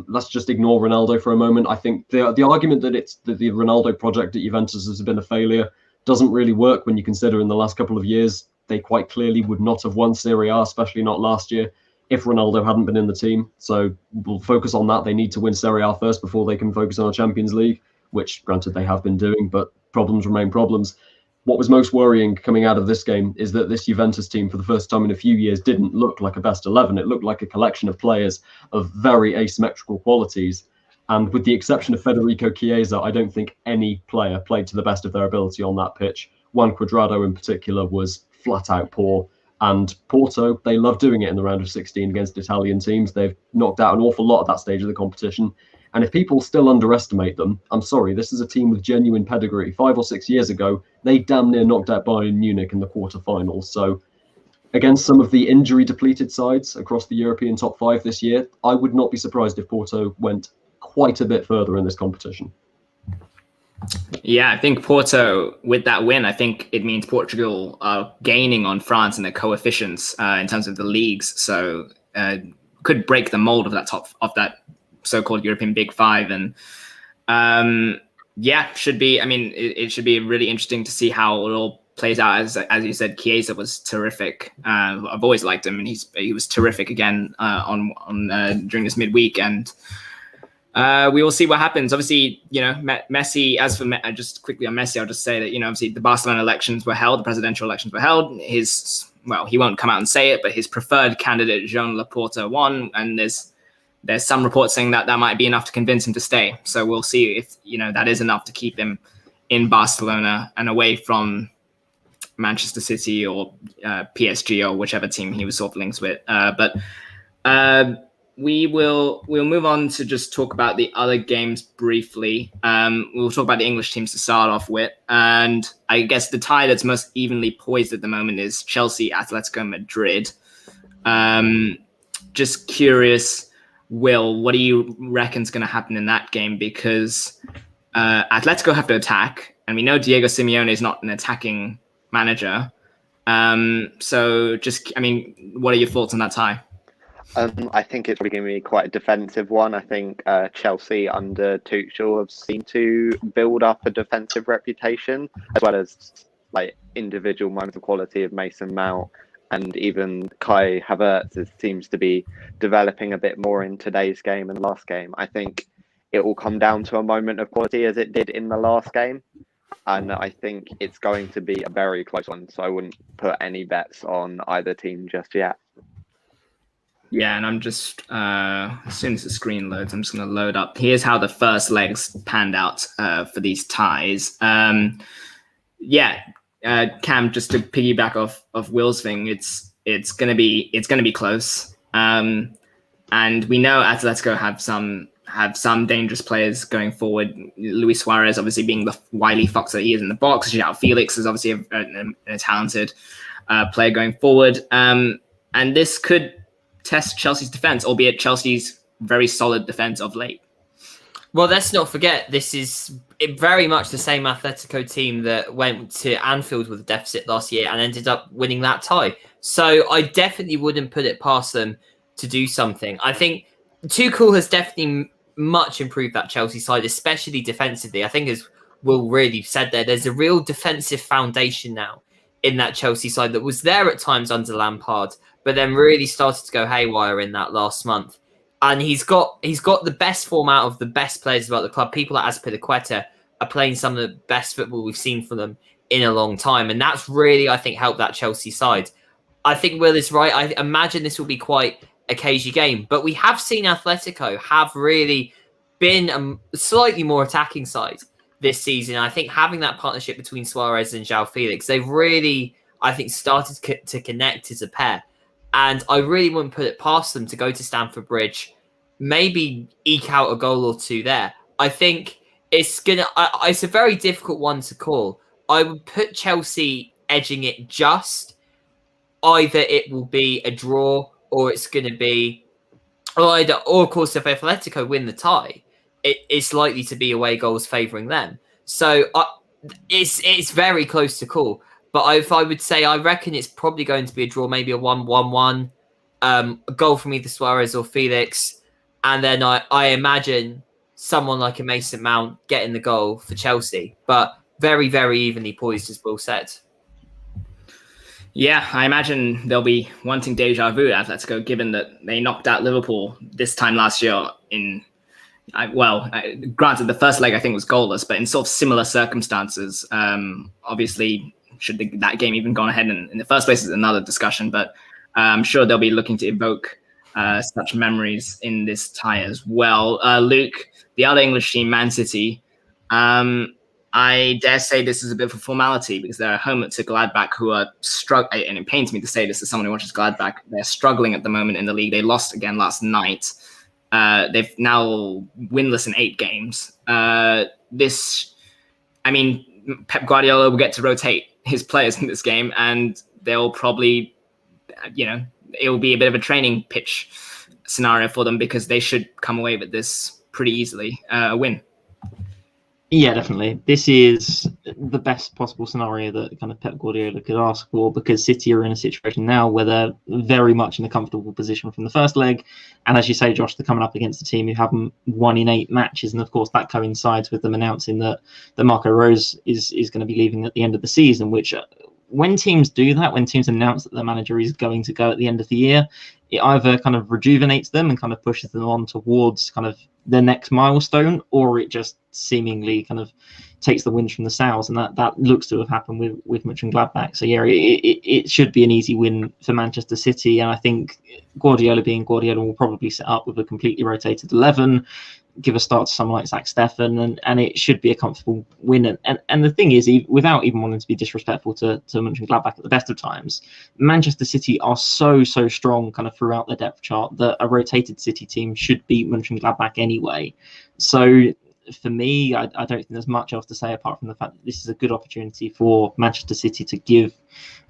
let's just ignore Ronaldo for a moment. I think the argument that the Ronaldo project at Juventus has been a failure doesn't really work when you consider in the last couple of years, they quite clearly would not have won Serie A, especially not last year, if Ronaldo hadn't been in the team. So we'll focus on that. They need to win Serie A first before they can focus on a Champions League, which granted they have been doing, but problems remain problems. What was most worrying coming out of this game is that this Juventus team, for the first time in a few years, didn't look like a best 11. It looked like a collection of players of very asymmetrical qualities. And with the exception of Federico Chiesa, I don't think any player played to the best of their ability on that pitch. Juan Cuadrado in particular was flat out poor. And Porto, they love doing it in the round of 16 against Italian teams. They've knocked out an awful lot at that stage of the competition. And if people still underestimate them, I'm sorry, this is a team with genuine pedigree. 5 or 6 years ago, they damn near knocked out Bayern Munich in the quarterfinals. So against some of the injury-depleted sides across the European top 5 this year, I would not be surprised if Porto went quite a bit further in this competition. Yeah, I think Porto, with that win, I think it means Portugal are gaining on France in their coefficients in terms of the leagues. So could break the mold of that so-called European Big Five. And should be. I mean, it should be really interesting to see how it all plays out. As you said, Chiesa was terrific. I've always liked him, and he was terrific again on during this midweek. And we will see what happens. Obviously, Messi, just quickly on Messi, I'll just say that, obviously the Barcelona elections were held, the presidential elections were held. He won't come out and say it, but his preferred candidate, Joan Laporta, won. And there's some reports saying that might be enough to convince him to stay. So we'll see if, that is enough to keep him in Barcelona and away from Manchester City or PSG or whichever team he was sort of linked with. But we'll move on to just talk about the other games briefly. We'll talk about the English teams to start off with, and I guess the tie that's most evenly poised at the moment is Chelsea, Atletico Madrid. Just curious, Will, what do you reckon is going to happen in that game? Because Atletico have to attack, and we know Diego Simeone is not an attacking manager. So just, I mean, what are your thoughts on that tie? I think it's probably going to be quite a defensive one. I think Chelsea under Tuchel have seemed to build up a defensive reputation, as well as like individual moments of quality of Mason Mount, and even Kai Havertz seems to be developing a bit more in today's game and last game. I think it will come down to a moment of quality as it did in the last game. And I think it's going to be a very close one. So I wouldn't put any bets on either team just yet. Yeah, and I'm just, as soon as the screen loads, I'm just going to load up. Here's how the first legs panned out for these ties. Cam, just to piggyback off Will's thing, it's going to be close. And we know Atletico have some dangerous players going forward. Luis Suarez obviously being the wily fox that he is in the box. João Felix is obviously a talented player going forward. And this could test Chelsea's defense, albeit Chelsea's very solid defense of late. Well, let's not forget, this is very much the same Atletico team that went to Anfield with a deficit last year and ended up winning that tie. So I definitely wouldn't put it past them to do something. I think Tuchel has definitely much improved that Chelsea side, especially defensively. I think, as Will really said there's a real defensive foundation now in that Chelsea side that was there at times under Lampard, but then really started to go haywire in that last month. And he's got the best form out of the best players about the club. People like Azpilicueta are playing some of the best football we've seen from them in a long time. And that's really, I think, helped that Chelsea side. I think Will is right. I imagine this will be quite a cagey game. But we have seen Atletico have really been a slightly more attacking side this season. I think having that partnership between Suarez and João Felix, they've really, I think, started to connect as a pair. And I really wouldn't put it past them to go to Stamford Bridge, maybe eke out a goal or two there. I think it's a very difficult one to call. I would put Chelsea edging it just. Either it will be a draw or it's going to be, or of course, if Atletico win the tie, it's likely to be away goals favouring them. So it's very close to call. But if I would say, I reckon it's probably going to be a draw, maybe a 1-1-1, a goal from either Suarez or Felix. And then I imagine someone like a Mason Mount getting the goal for Chelsea. But very, very evenly poised, as Will said. Yeah, I imagine they'll be wanting deja vu at Atletico, given that they knocked out Liverpool this time last year granted, the first leg I think was goalless, but in sort of similar circumstances. Obviously, should that game even gone ahead in the first place is another discussion, but I'm sure they'll be looking to evoke such memories in this tie as well. Luke, the other English team, Man City, I dare say this is a bit of a formality because they're home to Gladbach, who are struggling, and it pains me to say this as someone who watches Gladbach. They're struggling at the moment in the league. They lost again last night. They've now winless in 8 games. Pep Guardiola will get to rotate his players in this game, and they'll probably, it will be a bit of a training pitch scenario for them because they should come away with this pretty easily, a win. Yeah, definitely. This is the best possible scenario that kind of Pep Guardiola could ask for, because City are in a situation now where they're very much in a comfortable position from the first leg. And as you say, Josh, they're coming up against a team who haven't won in 8 matches. And of course, that coincides with them announcing that Marco Rose is going to be leaving at the end of the season, which when teams do that, when teams announce that their manager is going to go at the end of the year, it either kind of rejuvenates them and kind of pushes them on towards kind of their next milestone, or it just seemingly kind of takes the wind from the sails, and that looks to have happened with Mönchengladbach. So yeah, it should be an easy win for Manchester City, and I think Guardiola being Guardiola will probably set up with a completely rotated 11. give a start to someone like Zach Steffen, and it should be a comfortable win. And the thing is, without even wanting to be disrespectful to Mönchengladbach at the best of times, Manchester City are so strong kind of throughout the depth chart that a rotated City team should beat Mönchengladbach anyway. So for me, I don't think there's much else to say apart from the fact that this is a good opportunity for Manchester City to give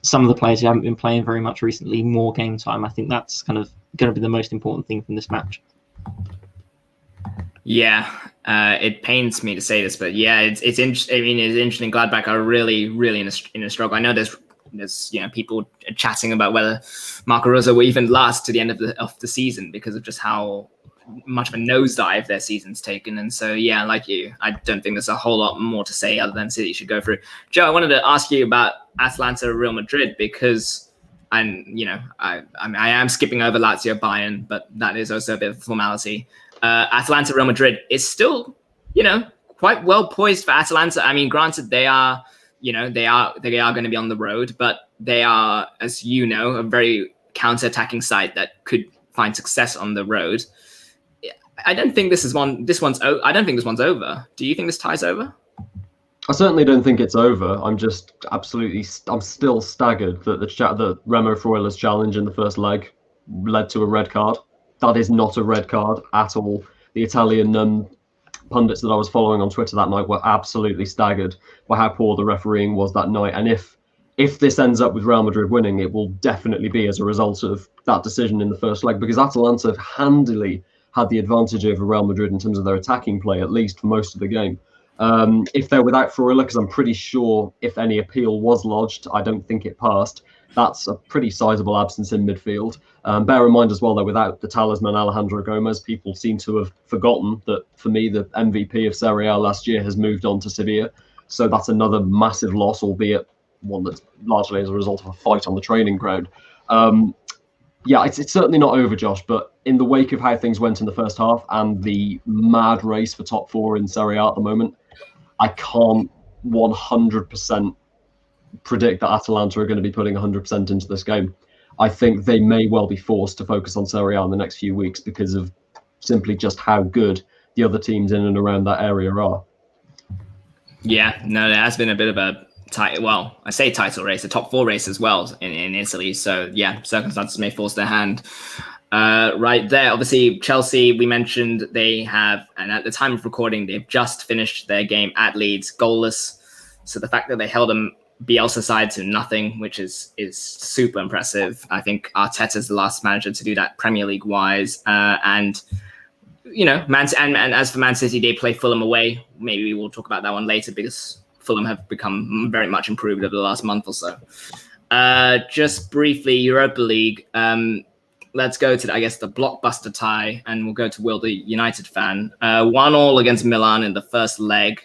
some of the players who haven't been playing very much recently more game time. I think that's kind of going to be the most important thing from this match. Yeah, it pains me to say this, but yeah, it's interesting. Gladbach are really in a struggle. I know there's people chatting about whether Marco Rose will even last to the end of the season because of just how much of a nosedive their season's taken. And so, yeah, like you, I don't think there's a whole lot more to say other than City should go through. Joe, I wanted to ask you about Atalanta Real Madrid because I am skipping over Lazio Bayern, but that is also a bit of a formality. Atalanta Real Madrid is still, quite well poised for Atalanta. I mean, granted, they are going to be on the road, but they are, as you know, a very counter-attacking side that could find success on the road. I don't think this one's over. Do you think this tie's over? I certainly don't think it's over. I'm still staggered that the Remo Freuler's challenge in the first leg led to a red card. That is not a red card at all. The Italian pundits that I was following on Twitter that night were absolutely staggered by how poor the refereeing was that night. And if this ends up with Real Madrid winning, it will definitely be as a result of that decision in the first leg, because Atalanta handily had the advantage over Real Madrid in terms of their attacking play, at least for most of the game. If they're without Freuler, because I'm pretty sure if any appeal was lodged, I don't think it passed. That's a pretty sizable absence in midfield. Bear in mind as well, they're without the talisman Alejandro Gomez. People seem to have forgotten that, for me, the MVP of Serie A last year has moved on to Sevilla. So that's another massive loss, albeit one that's largely as a result of a fight on the training ground. Yeah, it's certainly not over, Josh, but in the wake of how things went in the first half and the mad race for top four in Serie A at the moment, I can't 100% predict that Atalanta are going to be putting 100% into this game. I think they may well be forced to focus on Serie A in the next few weeks because of simply just how good the other teams in and around that area are. Yeah, no, there has been a bit of a title race, a top four race as well in Italy. So yeah, circumstances may force their hand. Right there, obviously Chelsea, we mentioned they have, and at the time of recording, they've just finished their game at Leeds goalless. So the fact that they held them Bielsa side to nothing, which is super impressive. I think Arteta's the last manager to do that Premier League wise. And as for Man City, they play Fulham away. Maybe we'll talk about that one later because Fulham have become very much improved over the last month or so. Just briefly, Europa League. Let's go to, I guess, the blockbuster tie, and we'll go to Will, the United fan. 1-1 against Milan in the first leg.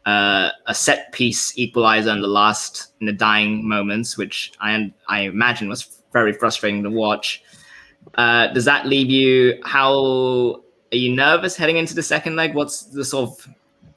A set piece equalizer in the dying moments, which I imagine was very frustrating to watch. Does that leave you? Are you nervous heading into the second leg? What's the sort of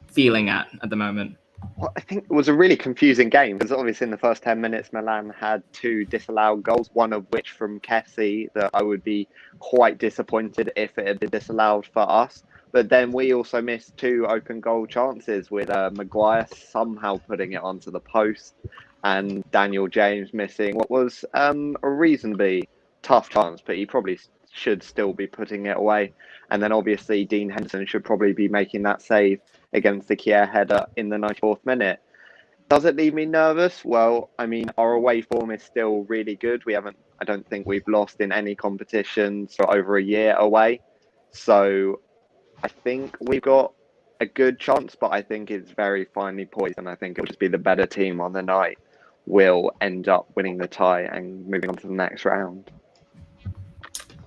feeling at the moment? Well, I think it was a really confusing game because obviously in the first 10 minutes, Milan had 2 disallowed goals, one of which from Kessie that I would be quite disappointed if it had been disallowed for us. But then we also missed 2 open goal chances with Maguire somehow putting it onto the post and Daniel James missing what was a reasonably tough chance, but he probably should still be putting it away. And then obviously Dean Henderson should probably be making that save against the Kier header in the 94th minute. Does it leave me nervous? Well, I mean, our away form is still really good. I don't think we've lost in any competitions for over a year away. So I think we've got a good chance, but I think it's very finely poised, and I think it'll just be the better team on the night will end up winning the tie and moving on to the next round.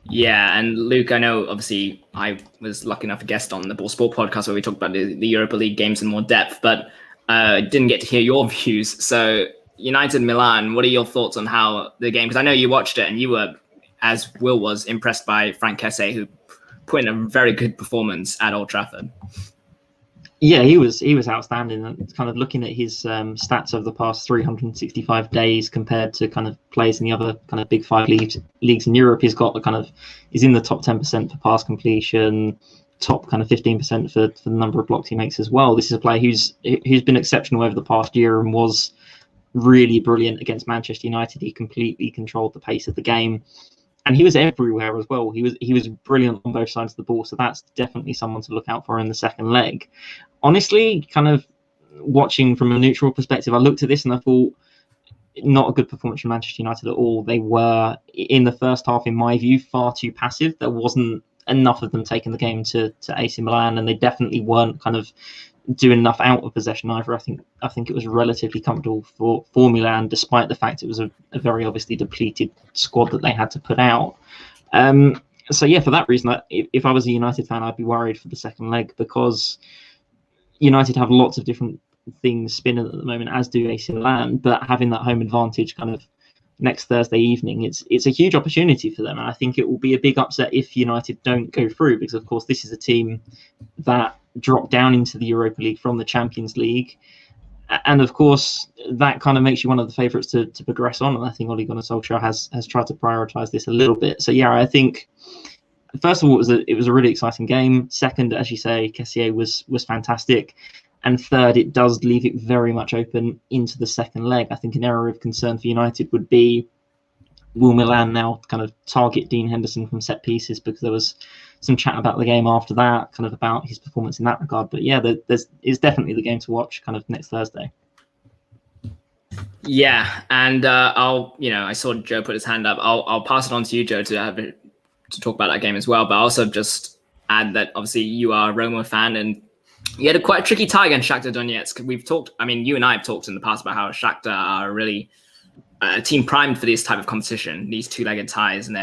Yeah, and Luke, I know obviously I was lucky enough to guest on the Ball Sport podcast where we talked about the Europa League games in more depth, but didn't get to hear your views. So United Milan, what are your thoughts on how the game? Because I know you watched it and you were, as Will was, impressed by Frank Kessie, who put in a very good performance at Old Trafford. Yeah, he was outstanding. Kind of looking at his stats over the past 365 days compared to kind of players in the other kind of big 5 leagues in Europe, he's in the top 10% for pass completion, top kind of 15% for the number of blocks he makes as well. This is a player who's been exceptional over the past year and was really brilliant against Manchester United. He completely controlled the pace of the game, and he was everywhere as well. He was brilliant on both sides of the ball, so that's definitely someone to look out for in the second leg. Honestly, kind of watching from a neutral perspective, I looked at this and I thought, not a good performance from Manchester United at all. They were, in the first half, in my view, far too passive. There wasn't enough of them taking the game to AC Milan, and they definitely weren't kind of doing enough out of possession either. I think it was relatively comfortable for Milan, despite the fact it was a very obviously depleted squad that they had to put out. So yeah, for that reason, if I was a United fan, I'd be worried for the second leg, because United have lots of different things spinning at the moment, as do AC Milan, but having that home advantage kind of next Thursday evening, it's a huge opportunity for them. And I think it will be a big upset if United don't go through, because of course this is a team that dropped down into the Europa League from the Champions League, and of course that kind of makes you one of the favourites to progress on. And I think Ole Gunnar Solskjaer has tried to prioritise this a little bit. So yeah, I think first of all it was a really exciting game. Second, as you say, Kessié was fantastic. And third, it does leave it very much open into the second leg. I think an area of concern for United would be, will Milan now kind of target Dean Henderson from set pieces? Because there was some chat about the game after that, kind of about his performance in that regard. But yeah, it's definitely the game to watch kind of next Thursday. Yeah, and I saw Joe put his hand up. I'll pass it on to you, Joe, to talk about that game as well. But I'll also just add that obviously you are a Roma fan, and you had quite a tricky tie against Shakhtar Donetsk. We've talked, you and I have talked in the past about how Shakhtar are really a team primed for this type of competition, these two-legged ties, and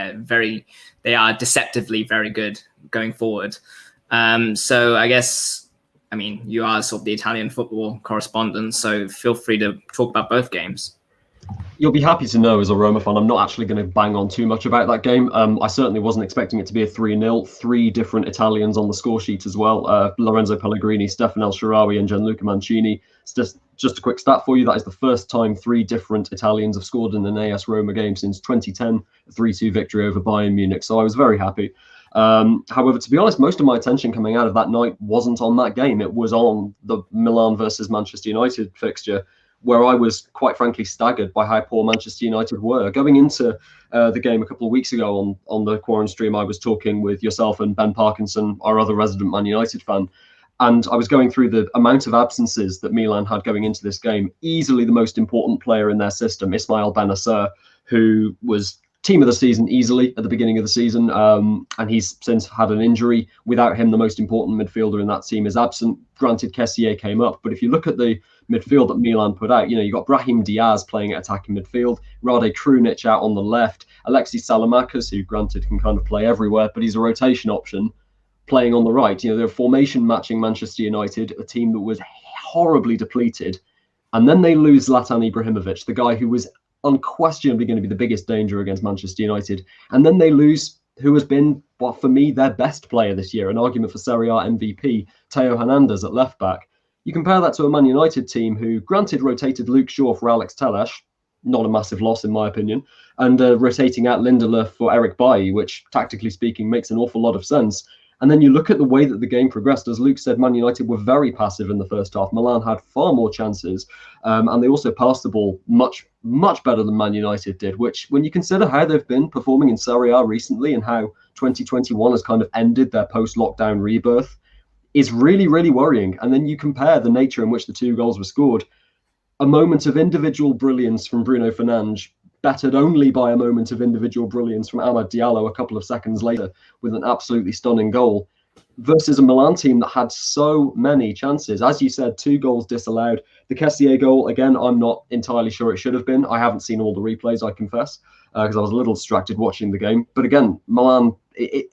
they are deceptively very good going forward. So I guess, you are sort of the Italian football correspondent, so feel free to talk about both games. You'll be happy to know, as a Roma fan, I'm not actually going to bang on too much about that game. I certainly wasn't expecting it to be a 3-0. 3 different Italians on the score sheet as well. Lorenzo Pellegrini, Stefan El Shaarawy, and Gianluca Mancini. It's just a quick stat for you. That is the first time 3 different Italians have scored in an AS Roma game since 2010, a 3-2 victory over Bayern Munich. So I was very happy. However, to be honest, most of my attention coming out of that night wasn't on that game. It was on the Milan versus Manchester United fixture, where I was quite frankly staggered by how poor Manchester United were. Going into the game a couple of weeks ago on the Quaran-Stream, I was talking with yourself and Ben Parkinson, our other resident Man United fan, and I was going through the amount of absences that Milan had going into this game. Easily the most important player in their system, Ismail Benacer, who was team of the season easily at the beginning of the season, and he's since had an injury. Without him, the most important midfielder in that team is absent. Granted, Kessié came up, but if you look at the midfield that Milan put out, you got Brahim Diaz playing at attacking midfield, Rade Krunic out on the left, Alexis Salamakis, who granted can kind of play everywhere, but he's a rotation option, playing on the right. They're formation matching Manchester United, a team that was horribly depleted, and then they lose Zlatan Ibrahimovic, the guy who was unquestionably going to be the biggest danger against Manchester United, and then they lose who has been, for me, their best player this year, an argument for Serie A MVP, Theo Hernandez at left back. You compare that to a Man United team who, granted, rotated Luke Shaw for Alex Telles, not a massive loss in my opinion, and rotating out Lindelof for Eric Bailly, which, tactically speaking, makes an awful lot of sense. And then you look at the way that the game progressed. As Luke said, Man United were very passive in the first half. Milan had far more chances, and they also passed the ball much, much better than Man United did, which, when you consider how they've been performing in Serie A recently and how 2021 has kind of ended their post-lockdown rebirth, is really, really worrying. And then you compare the nature in which the 2 goals were scored. A moment of individual brilliance from Bruno Fernandes, bettered only by a moment of individual brilliance from Amad Diallo a couple of seconds later with an absolutely stunning goal, versus a Milan team that had so many chances. As you said, 2 goals disallowed. The Kessié goal, again, I'm not entirely sure it should have been. I haven't seen all the replays, I confess, because I was a little distracted watching the game. But again, Milan,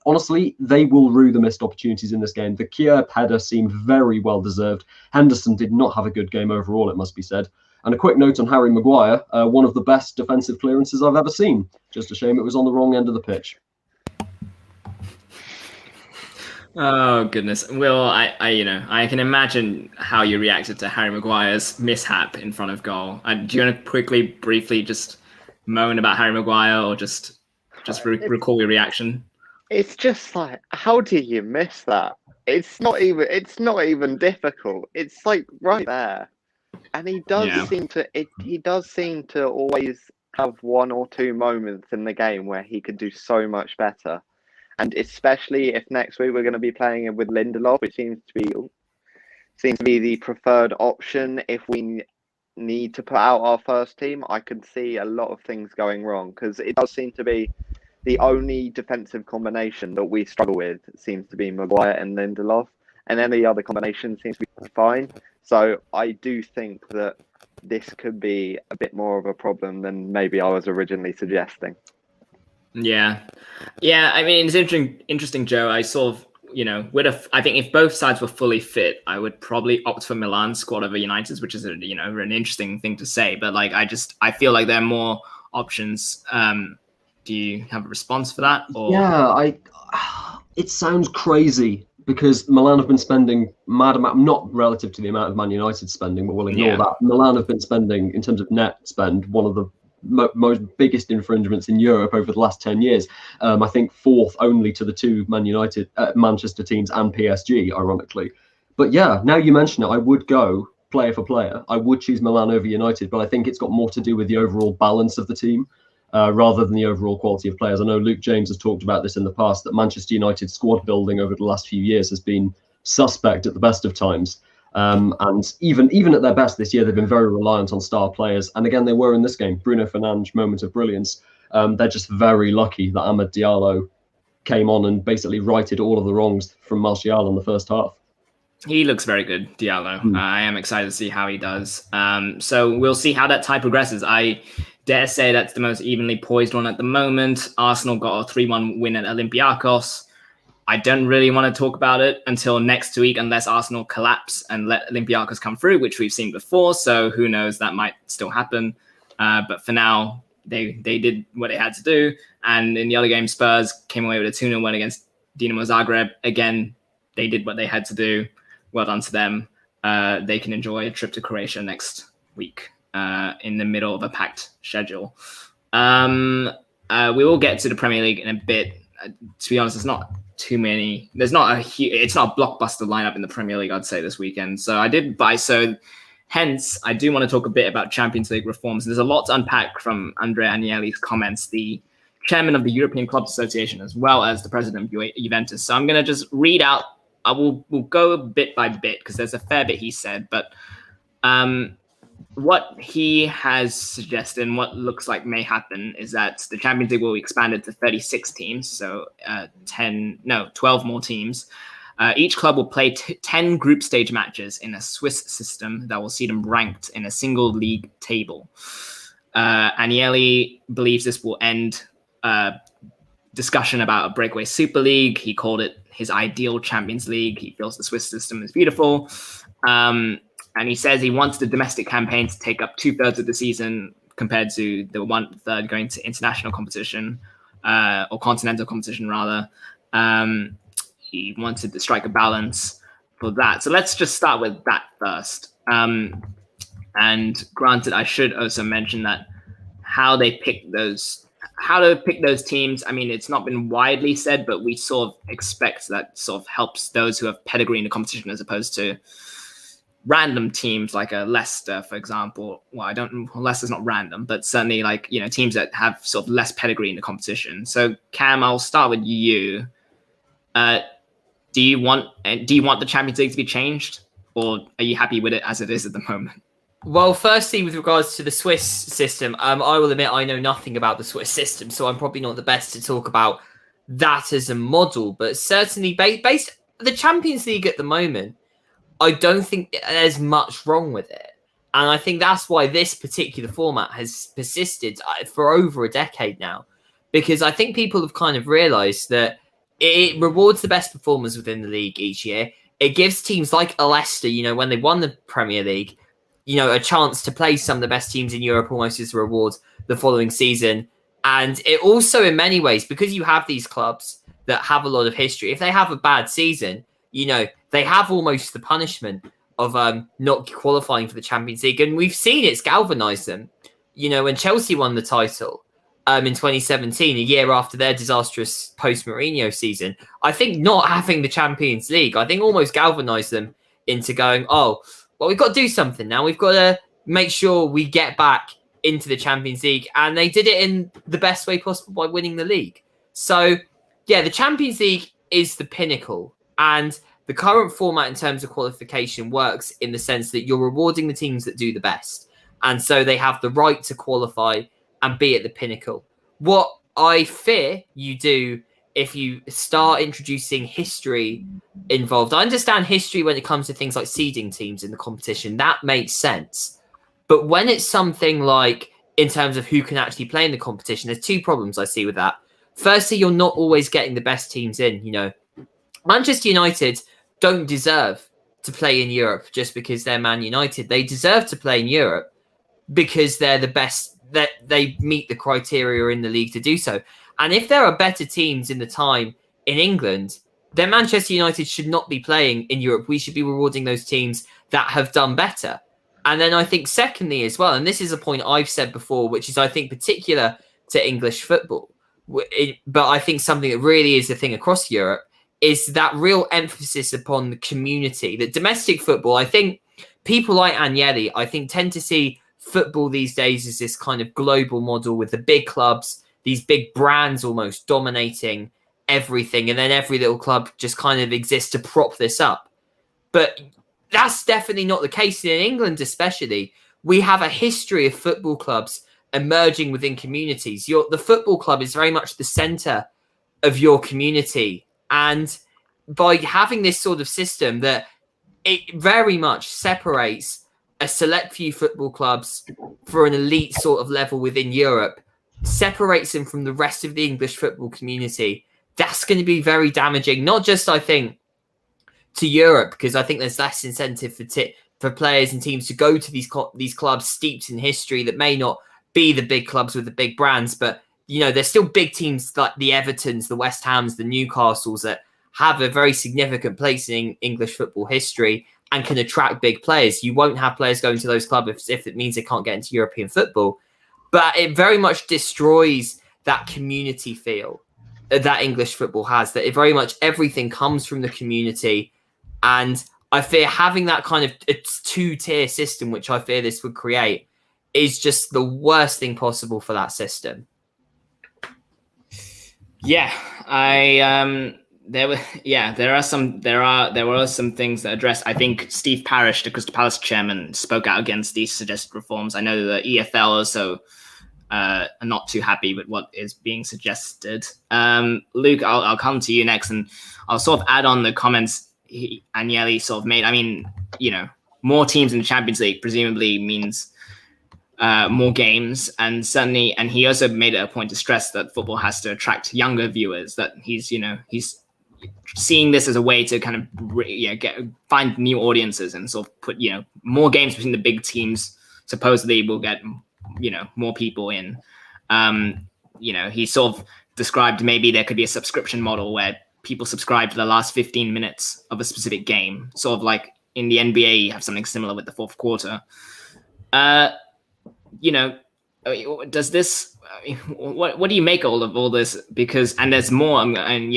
honestly, they will rue the missed opportunities in this game. The Kiev header seemed very well deserved. Henderson did not have a good game overall, it must be said. And a quick note on Harry Maguire, one of the best defensive clearances I've ever seen. Just a shame it was on the wrong end of the pitch. Oh goodness, Will, I can imagine how you reacted to Harry Maguire's mishap in front of goal. Do you want to briefly just moan about Harry Maguire, or just recall your reaction? It's just like, how do you miss that? It's not even difficult. It's like right there. And he does seem to always have one or two moments in the game where he could do so much better. And especially if next week we're going to be playing with Lindelof, which seems to be the preferred option if we need to put out our first team. I could see a lot of things going wrong because it does seem to be the only defensive combination that we struggle with seems to be Maguire and Lindelof, and any other combination seems to be fine. So I do think that this could be a bit more of a problem than maybe I was originally suggesting. Yeah. I mean, it's interesting, Joe. I sort of, I think if both sides were fully fit, I would probably opt for Milan's squad over United's, which is an interesting thing to say. But like, I feel like there are more options. Do you have a response for that? Or? Yeah, it sounds crazy because Milan have been spending mad amount, not relative to the amount of Man United spending, but we'll ignore that. Milan have been spending, in terms of net spend, one of the most biggest infringements in Europe over the last 10 years. I think fourth only to the two Manchester teams and PSG, ironically. But yeah, now you mention it, I would go player for player. I would choose Milan over United, but I think it's got more to do with the overall balance of the team rather than the overall quality of players. I know Luke James has talked about this in the past, that Manchester United squad building over the last few years has been suspect at the best of times. And even at their best this year, they've been very reliant on star players. And again, they were in this game. Bruno Fernandes, moment of brilliance. They're just very lucky that Amad Diallo came on and basically righted all of the wrongs from Martial in the first half. He looks very good, Diallo. I am excited to see how he does. So we'll see how that tie progresses. I dare say that's the most evenly poised one at the moment. Arsenal got a 3-1 win at Olympiacos. I don't really want to talk about it until next week, unless Arsenal collapse and let Olympiacos come through, which we've seen before. So who knows, that might still happen. But for now, they did what they had to do. And in the other game, Spurs came away with a 2-0 win against Dinamo Zagreb. Again, they did what they had to do. Well done to them. They can enjoy a trip to Croatia next week in the middle of a packed schedule. We will get to the Premier League in a bit. To be honest, it's not too many. It's not a blockbuster lineup in the Premier League, I'd say, this weekend. Hence, I do want to talk a bit about Champions League reforms. There's a lot to unpack from Andrea Agnelli's comments, the chairman of the European Clubs Association, as well as the president of Juventus. So I'm going to just read out. We'll go bit by bit because there's a fair bit he said, but what he has suggested and what looks like may happen is that the Champions League will be expanded to 36 teams, so 12 more teams. Each club will play 10 group stage matches in a Swiss system that will see them ranked in a single league table. Agnelli believes this will end discussion about a breakaway Super League. He called it his ideal Champions League. He feels the Swiss system is beautiful. And he says he wants the domestic campaign to take up 2/3 of the season compared to the 1/3 going to international competition or continental competition, rather. He wanted to strike a balance for that. So let's just start with that first. And granted, I should also mention that how to pick those teams, I mean, it's not been widely said, but we sort of expect that sort of helps those who have pedigree in the competition as opposed to random teams like a Leicester, for example. Well, Leicester's not random, but certainly like, teams that have sort of less pedigree in the competition. So Cam, I'll start with you. Do you want the Champions League to be changed, or are you happy with it as it is at the moment? Well, firstly, with regards to the Swiss system, I will admit I know nothing about the Swiss system, so I'm probably not the best to talk about that as a model. But certainly, based the Champions League at the moment, I don't think there's much wrong with it. And I think that's why this particular format has persisted for over a decade now. Because I think people have kind of realised that it rewards the best performers within the league each year. It gives teams like Leicester, when they won the Premier League, a chance to play some of the best teams in Europe almost as a reward the following season. And it also, in many ways, because you have these clubs that have a lot of history, if they have a bad season, they have almost the punishment of not qualifying for the Champions League. And we've seen it's galvanised them. When Chelsea won the title, in 2017, a year after their disastrous post-Mourinho season. I think not having the Champions League, I think almost galvanised them into going, oh, well, we've got to do something now. We've got to make sure we get back into the Champions League. And they did it in the best way possible by winning the league. So, yeah, the Champions League is the pinnacle. And the current format in terms of qualification works in the sense that you're rewarding the teams that do the best. And so they have the right to qualify and be at the pinnacle. What I fear you do if you start introducing history involved. I understand history when it comes to things like seeding teams in the competition. That makes sense. But when it's something like in terms of who can actually play in the competition, there's two problems I see with that. Firstly, you're not always getting the best teams in. You know, Manchester United don't deserve to play in Europe just because they're Man United. They deserve to play in Europe because they're the best, that they meet the criteria in the league to do so. And if there are better teams in the time in England, then Manchester United should not be playing in Europe. We should be rewarding those teams that have done better. And then I think secondly as well, and this is a point I've said before, which is I think particular to English football, but I think something that really is a thing across Europe, is that real emphasis upon the community. That domestic football, I think people like Agnelli, I think tend to see football these days as this kind of global model with the big clubs, these big brands almost dominating everything. And then every little club just kind of exists to prop this up. But that's definitely not the case in England, especially. We have a history of football clubs emerging within communities. The football club is very much the center of your community. And by having this sort of system that it very much separates a select few football clubs for an elite sort of level within Europe, separates them from the rest of the English football community, that's going to be very damaging, not just, I think, to Europe, because I think there's less incentive for players and teams to go to these clubs steeped in history that may not be the big clubs with the big brands, but you know, there's still big teams like the Evertons, the West Hams, the Newcastles that have a very significant place in English football history and can attract big players. You won't have players going to those clubs if it means they can't get into European football. But it very much destroys that community feel that English football has, that it very much everything comes from the community. And I fear having that kind of a two-tier system, which I fear this would create, is just the worst thing possible for that system. Yeah, there were some things that addressed. I think Steve Parish, the Crystal Palace chairman, spoke out against these suggested reforms. I know the EFL also are not too happy with what is being suggested. Luke, I'll come to you next, and I'll sort of add on the comments Agnelli sort of made. I mean, you know, more teams in the Champions League presumably means more games, and certainly, and he also made it a point to stress that football has to attract younger viewers, that he's seeing this as a way to kind of find new audiences and sort of put, more games between the big teams supposedly will get, more people in. He sort of described maybe there could be a subscription model where people subscribe to the last 15 minutes of a specific game, sort of like in the NBA, you have something similar with the fourth quarter. Does this? What do you make of all this? Because there's more, and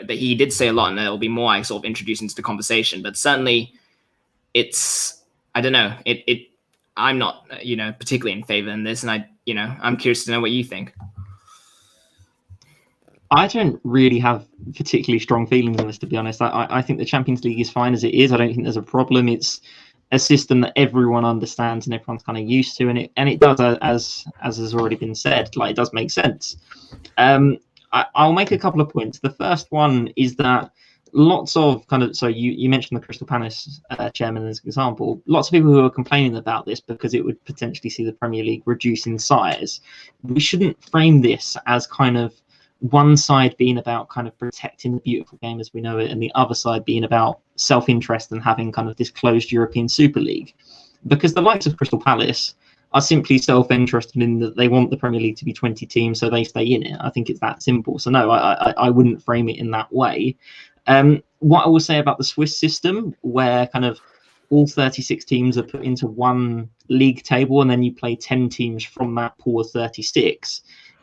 he did say a lot, and there will be more I sort of introduce into the conversation. But certainly, I don't know. I'm not particularly in favor in this, and I'm curious to know what you think. I don't really have particularly strong feelings on this, to be honest. I think the Champions League is fine as it is. I don't think there's a problem. It's a system that everyone understands and everyone's kind of used to, and it does, as has already been said, like, it does make sense. I'll make a couple of points. The first one is that lots of so you mentioned the Crystal Palace chairman as an example. Lots of people who are complaining about this because it would potentially see the Premier League reduce in size. We shouldn't frame this as kind of one side being about kind of protecting the beautiful game as we know it, and the other side being about self-interest and having kind of this closed European Super League. Because the likes of Crystal Palace are simply self-interested in that they want the Premier League to be 20 teams, so they stay in it. I think it's that simple. So no, I wouldn't frame it in that way. What I will say about the Swiss system, where kind of all 36 teams are put into one league table and then you play 10 teams from that pool of 36,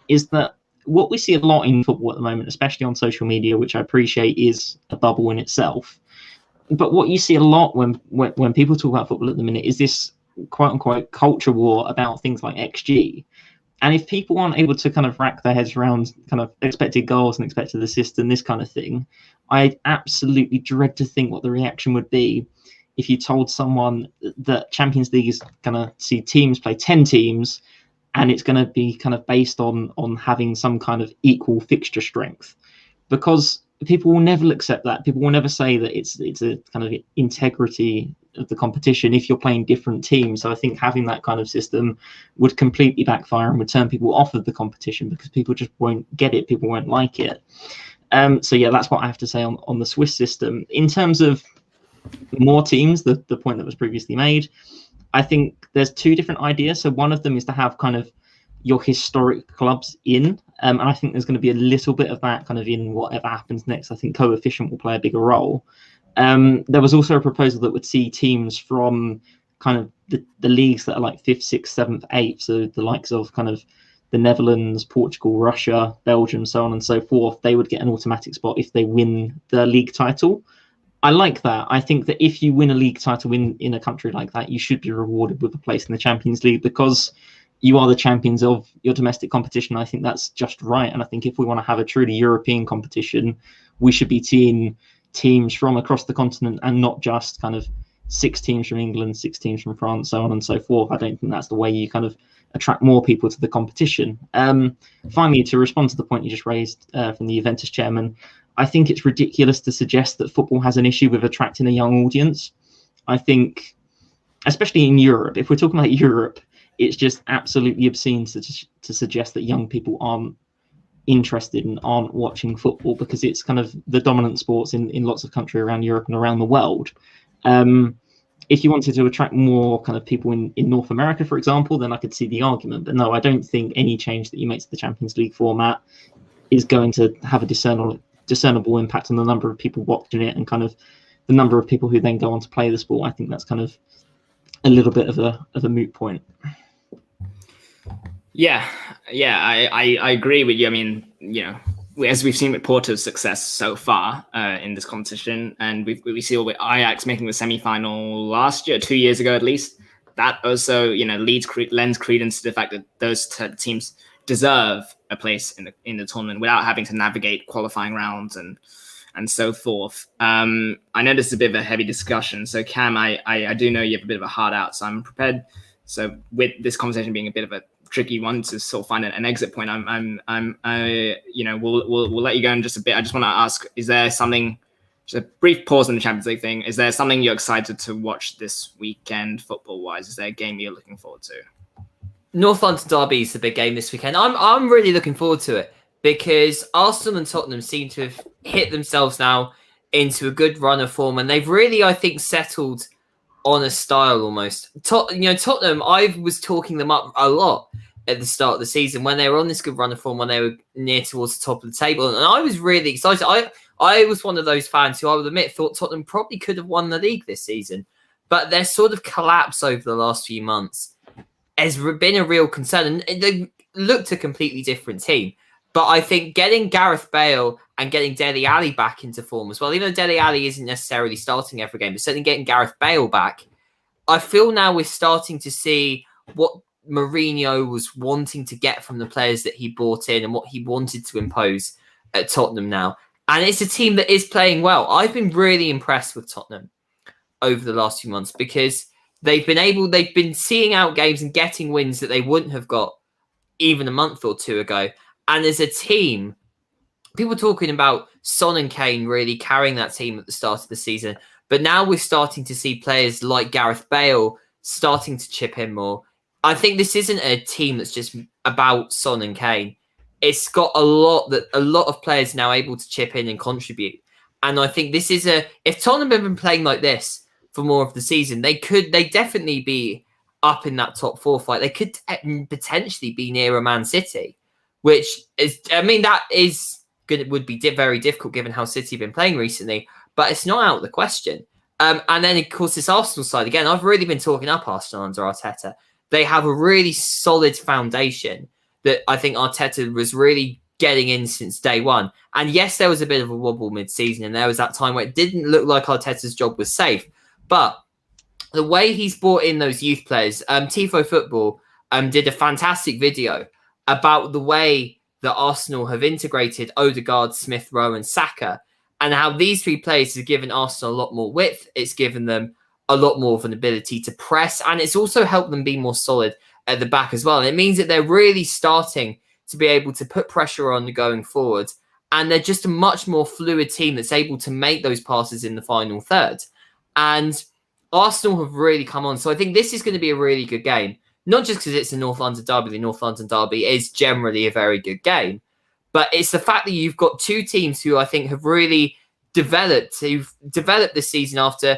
is that what we see a lot in football at the moment, especially on social media, which I appreciate is a bubble in itself, but what you see a lot when people talk about football at the minute is this quote unquote culture war about things like XG. And if people aren't able to kind of rack their heads around kind of expected goals and expected assists and this kind of thing, I absolutely dread to think what the reaction would be if you told someone that Champions League is going to see teams play 10 teams and it's going to be kind of based on having some kind of equal fixture strength. Because people will never accept that. People will never say that it's a kind of integrity of the competition if you're playing different teams. So I think having that kind of system would completely backfire and would turn people off of the competition because people just won't get it. People won't like it. So yeah, that's what I have to say on the Swiss system. In terms of more teams, the point that was previously made, I think there's two different ideas. So one of them is to have kind of your historic clubs in, and I think there's going to be a little bit of that kind of in whatever happens next. I think coefficient will play a bigger role. There was also a proposal that would see teams from kind of the leagues that are like 5th, 6th, 7th, 8th, so the likes of kind of the Netherlands, Portugal, Russia, Belgium, so on and so forth. They would get an automatic spot if they win the league title. I like that. I think that if you win a league title in a country like that, you should be rewarded with a place in the Champions League because you are the champions of your domestic competition. I think that's just right. And I think if we want to have a truly European competition, we should be seeing teams from across the continent and not just kind of 6 teams from England, 6 teams from France, so on and so forth. I don't think that's the way you kind of attract more people to the competition. Finally, to respond to the point you just raised from the Juventus chairman, I think it's ridiculous to suggest that football has an issue with attracting a young audience. I think, especially in Europe, if we're talking about Europe, it's just absolutely obscene to suggest that young people aren't interested and aren't watching football because it's kind of the dominant sports in lots of countries around Europe and around the world. If you wanted to attract more kind of people in North America, for example, then I could see the argument. But no, I don't think any change that you make to the Champions League format is going to have a discernible impact on the number of people watching it and kind of the number of people who then go on to play the sport. I think that's kind of a little bit of a moot point. Yeah, I agree with you. I mean, as we've seen with Porto's success so far in this competition, and we see with Ajax making the semi-final last year, 2 years ago at least, that also lends credence to the fact that those teams deserve a place in the tournament without having to navigate qualifying rounds and so forth. I know this is a bit of a heavy discussion, so Cam, I do know you have a bit of a hard out, so I'm prepared. So with this conversation being a bit of a tricky one to sort of find an exit point, we'll let you go in just a bit. I just want to ask: is there something? Just a brief pause on the Champions League thing. Is there something you're excited to watch this weekend, football-wise? Is there a game you're looking forward to? North London Derby is the big game this weekend. I'm really looking forward to it because Arsenal and Tottenham seem to have hit themselves now into a good run of form, and they've really, I think, settled on a style almost. Tottenham, I was talking them up a lot at the start of the season when they were on this good run of form, when they were near towards the top of the table, and I was really excited. I was one of those fans who I would admit thought Tottenham probably could have won the league this season, but their sort of collapse over the last few months has been a real concern, and they looked a completely different team. But I think getting Gareth Bale and getting Dele Alli back into form as well, even though Dele Alli isn't necessarily starting every game, but certainly getting Gareth Bale back, I feel now we're starting to see what Mourinho was wanting to get from the players that he brought in and what he wanted to impose at Tottenham now. And it's a team that is playing well. I've been really impressed with Tottenham over the last few months because they've been seeing out games and getting wins that they wouldn't have got even a month or two ago. And as a team, people talking about Son and Kane really carrying that team at the start of the season. But now we're starting to see players like Gareth Bale starting to chip in more. I think this isn't a team that's just about Son and Kane. It's got a lot of players now able to chip in and contribute. And I think this is if Tottenham have been playing like this for more of the season, they definitely be up in that top 4 fight. They could potentially be near a Man City, which is, would be very difficult given how City have been playing recently, but it's not out of the question. And then, of course, this Arsenal side, again, I've really been talking up Arsenal under Arteta. They have a really solid foundation. that I think Arteta was really getting in since day one. And yes, there was a bit of a wobble mid-season, and there was that time where it didn't look like Arteta's job was safe. But the way he's brought in those youth players, Tifo Football did a fantastic video about the way that Arsenal have integrated Odegaard, Smith Rowe and Saka, and how these three players have given Arsenal a lot more width. It's given them a lot more of an ability to press, and it's also helped them be more solid at the back as well. And it means that they're really starting to be able to put pressure on going forward, and they're just a much more fluid team that's able to make those passes in the final third. And Arsenal have really come on. So I think this is going to be a really good game, not just because it's a North London derby. The North London derby is generally a very good game, but it's the fact that you've got two teams who I think have really developed this season after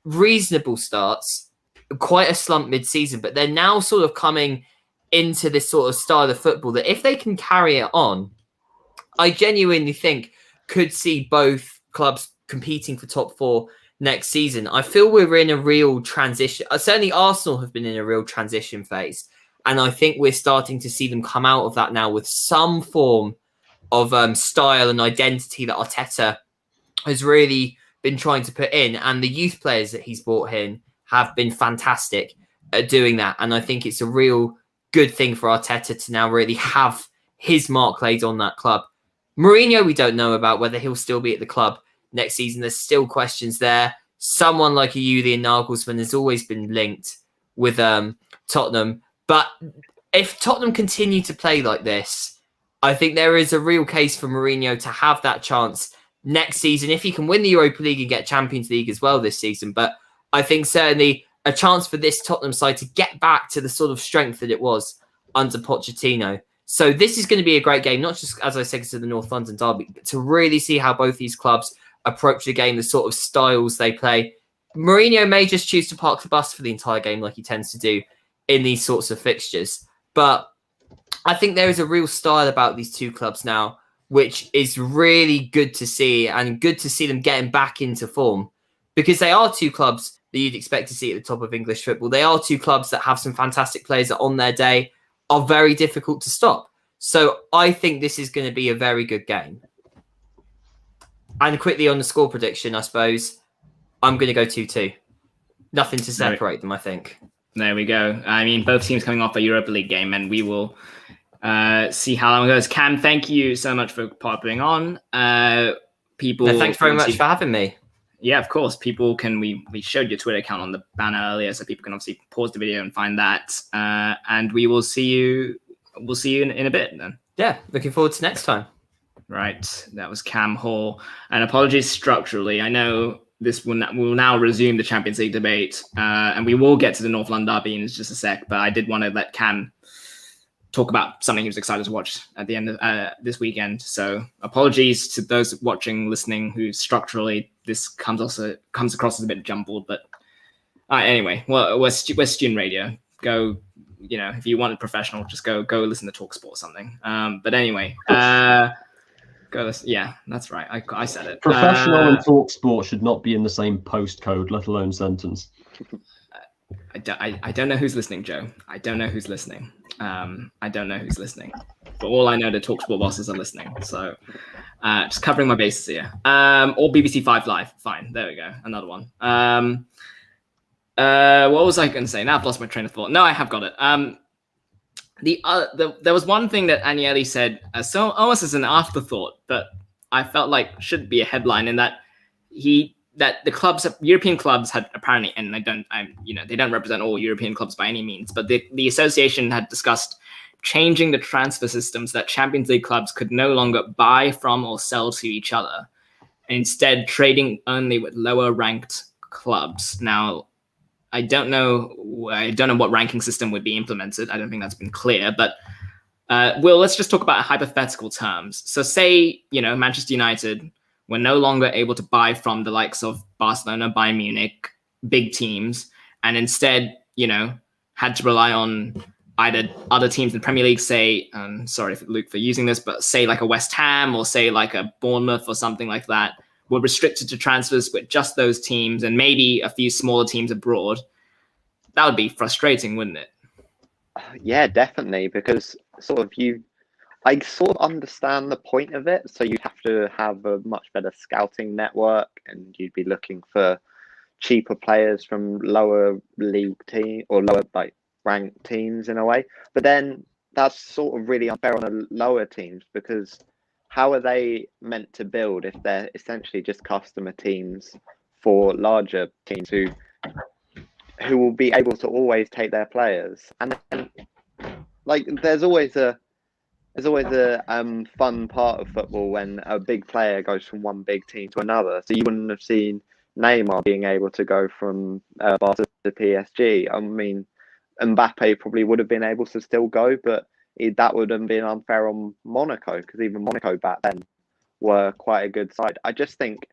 reasonable starts, quite a slump mid-season, but they're now sort of coming into this sort of style of football that if they can carry it on, I genuinely think could see both clubs competing for top four next season. I feel we're in a real transition. Certainly Arsenal have been in a real transition phase, and I think we're starting to see them come out of that now with some form of style and identity that Arteta has really been trying to put in, and the youth players that he's brought in have been fantastic at doing that. And I think it's a real good thing for Arteta to now really have his mark laid on that club. Mourinho, we don't know about whether he'll still be at the club next season. There's still questions there. Someone like a Julian Nagelsmann has always been linked with Tottenham. But if Tottenham continue to play like this, I think there is a real case for Mourinho to have that chance next season if he can win the Europa League and get Champions League as well this season. But I think certainly a chance for this Tottenham side to get back to the sort of strength that it was under Pochettino. So this is going to be a great game, not just, as I said, to the North London derby, but to really see how both these clubs approach the game, the sort of styles they play. Mourinho may just choose to park the bus for the entire game like he tends to do in these sorts of fixtures. But I think there is a real style about these two clubs now, which is really good to see, and good to see them getting back into form, because they are two clubs that you'd expect to see at the top of English football. They are two clubs that have some fantastic players that on their day are very difficult to stop. So I think this is going to be a very good game. And quickly on the score prediction, I suppose, I'm going to go 2-2. Nothing to separate them, I think. There we go. I mean, both teams coming off a Europa League game, and we will see how long it goes. Cam, thank you so much for popping on. Thanks very much for having me. Yeah, of course. People can. We showed your Twitter account on the banner earlier, so people can obviously pause the video and find that. And we will see you. We'll see you in a bit then. Yeah, looking forward to next time. Right, that was Cam Hall. And apologies structurally. I know this will now resume the Champions League debate, and we will get to the North London derby in just a sec. But I did want to let Cam talk about something he was excited to watch at the end of this weekend. So apologies to those watching, listening, who structurally this comes across as a bit jumbled. But anyway, well, we're student radio. Go, if you want a professional, just go listen to TalkSport or something. But anyway, go listen. Yeah, that's right. I said it. Professional and TalkSport should not be in the same postcode, let alone sentence. I don't know who's listening, Joe. I don't know who's listening. But all I know, the TalkSport bosses are listening. So just covering my bases here. Or BBC 5 Live. Fine. There we go. Another one. What was I going to say? Now I've lost my train of thought. No, I have got it. There was one thing that Agnelli said, so almost as an afterthought, but I felt like should be a headline, in that that the clubs, European clubs, had apparently, and they don't represent all European clubs by any means, but the association had discussed changing the transfer systems that Champions League clubs could no longer buy from or sell to each other, and instead trading only with lower ranked clubs. Now, I don't know what ranking system would be implemented. I don't think that's been clear, but Will, let's just talk about hypothetical terms. So say, Manchester United were no longer able to buy from the likes of Barcelona, Bayern Munich, big teams, and instead, had to rely on either other teams in the Premier League, say, sorry, Luke, for using this, but say like a West Ham or say like a Bournemouth or something like that, were restricted to transfers with just those teams and maybe a few smaller teams abroad. That would be frustrating, wouldn't it? Yeah, definitely, because I sort of understand the point of it. So you'd have to have a much better scouting network, and you'd be looking for cheaper players from lower league team or lower like ranked teams in a way. But then that's sort of really unfair on the lower teams, because how are they meant to build if they're essentially just customer teams for larger teams who will be able to always take their players? And then, like, there's always a fun part of football when a big player goes from one big team to another. So you wouldn't have seen Neymar being able to go from Barca to PSG. I mean, Mbappe probably would have been able to still go, but that would have been unfair on Monaco, because even Monaco back then were quite a good side. I just think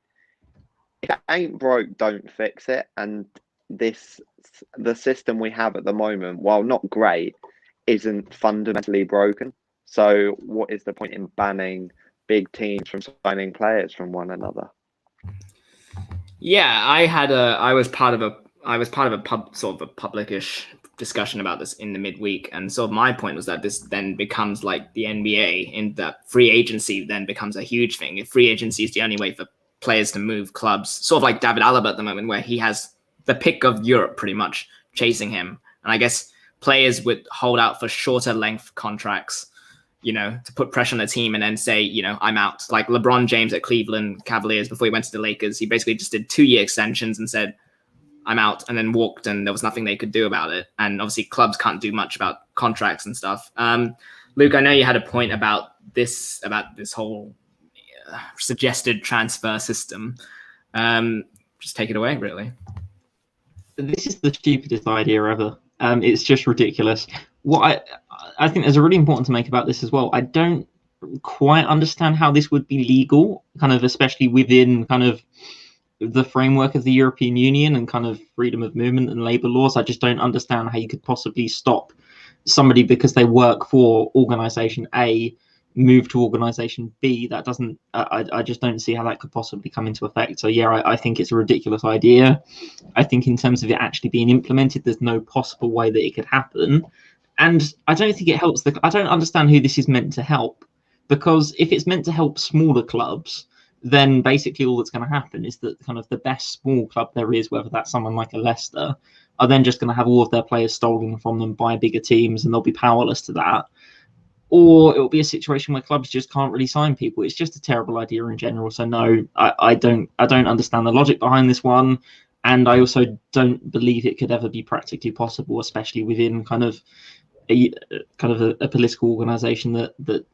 if it ain't broke, don't fix it. And the system we have at the moment, while not great, isn't fundamentally broken. So what is the point in banning big teams from signing players from one another? Yeah, I was part of a sort of a publicish discussion about this in the midweek, and sort of my point was that this then becomes like the NBA, in that free agency then becomes a huge thing. If free agency is the only way for players to move clubs, sort of like David Alaba at the moment, where he has the pick of Europe pretty much chasing him, and I guess players would hold out for shorter length contracts, to put pressure on the team and then say, I'm out. Like LeBron James at Cleveland Cavaliers before he went to the Lakers, he basically just did 2-year extensions and said, I'm out, and then walked, and there was nothing they could do about it. And obviously clubs can't do much about contracts and stuff. Luke, I know you had a point about this whole suggested transfer system. Just take it away, really. This is the stupidest idea ever. It's just ridiculous. What I think there's a really important to make about this as well. I don't quite understand how this would be legal, kind of especially within kind of the framework of the European Union and kind of freedom of movement and labour laws. I just don't understand how you could possibly stop somebody because they work for organisation A move to organisation B. That doesn't. I just don't see how that could possibly come into effect. So yeah, I think it's a ridiculous idea. I think in terms of it actually being implemented, there's no possible way that it could happen. And I don't think it helps. I don't understand who this is meant to help, because if it's meant to help smaller clubs, then basically all that's going to happen is that kind of the best small club there is, whether that's someone like a Leicester, are then just going to have all of their players stolen from them by bigger teams, and they'll be powerless to that. Or it will be a situation where clubs just can't really sign people. It's just a terrible idea in general. So no, I don't understand the logic behind this one. And I also don't believe it could ever be practically possible, especially within kind of a political organisation that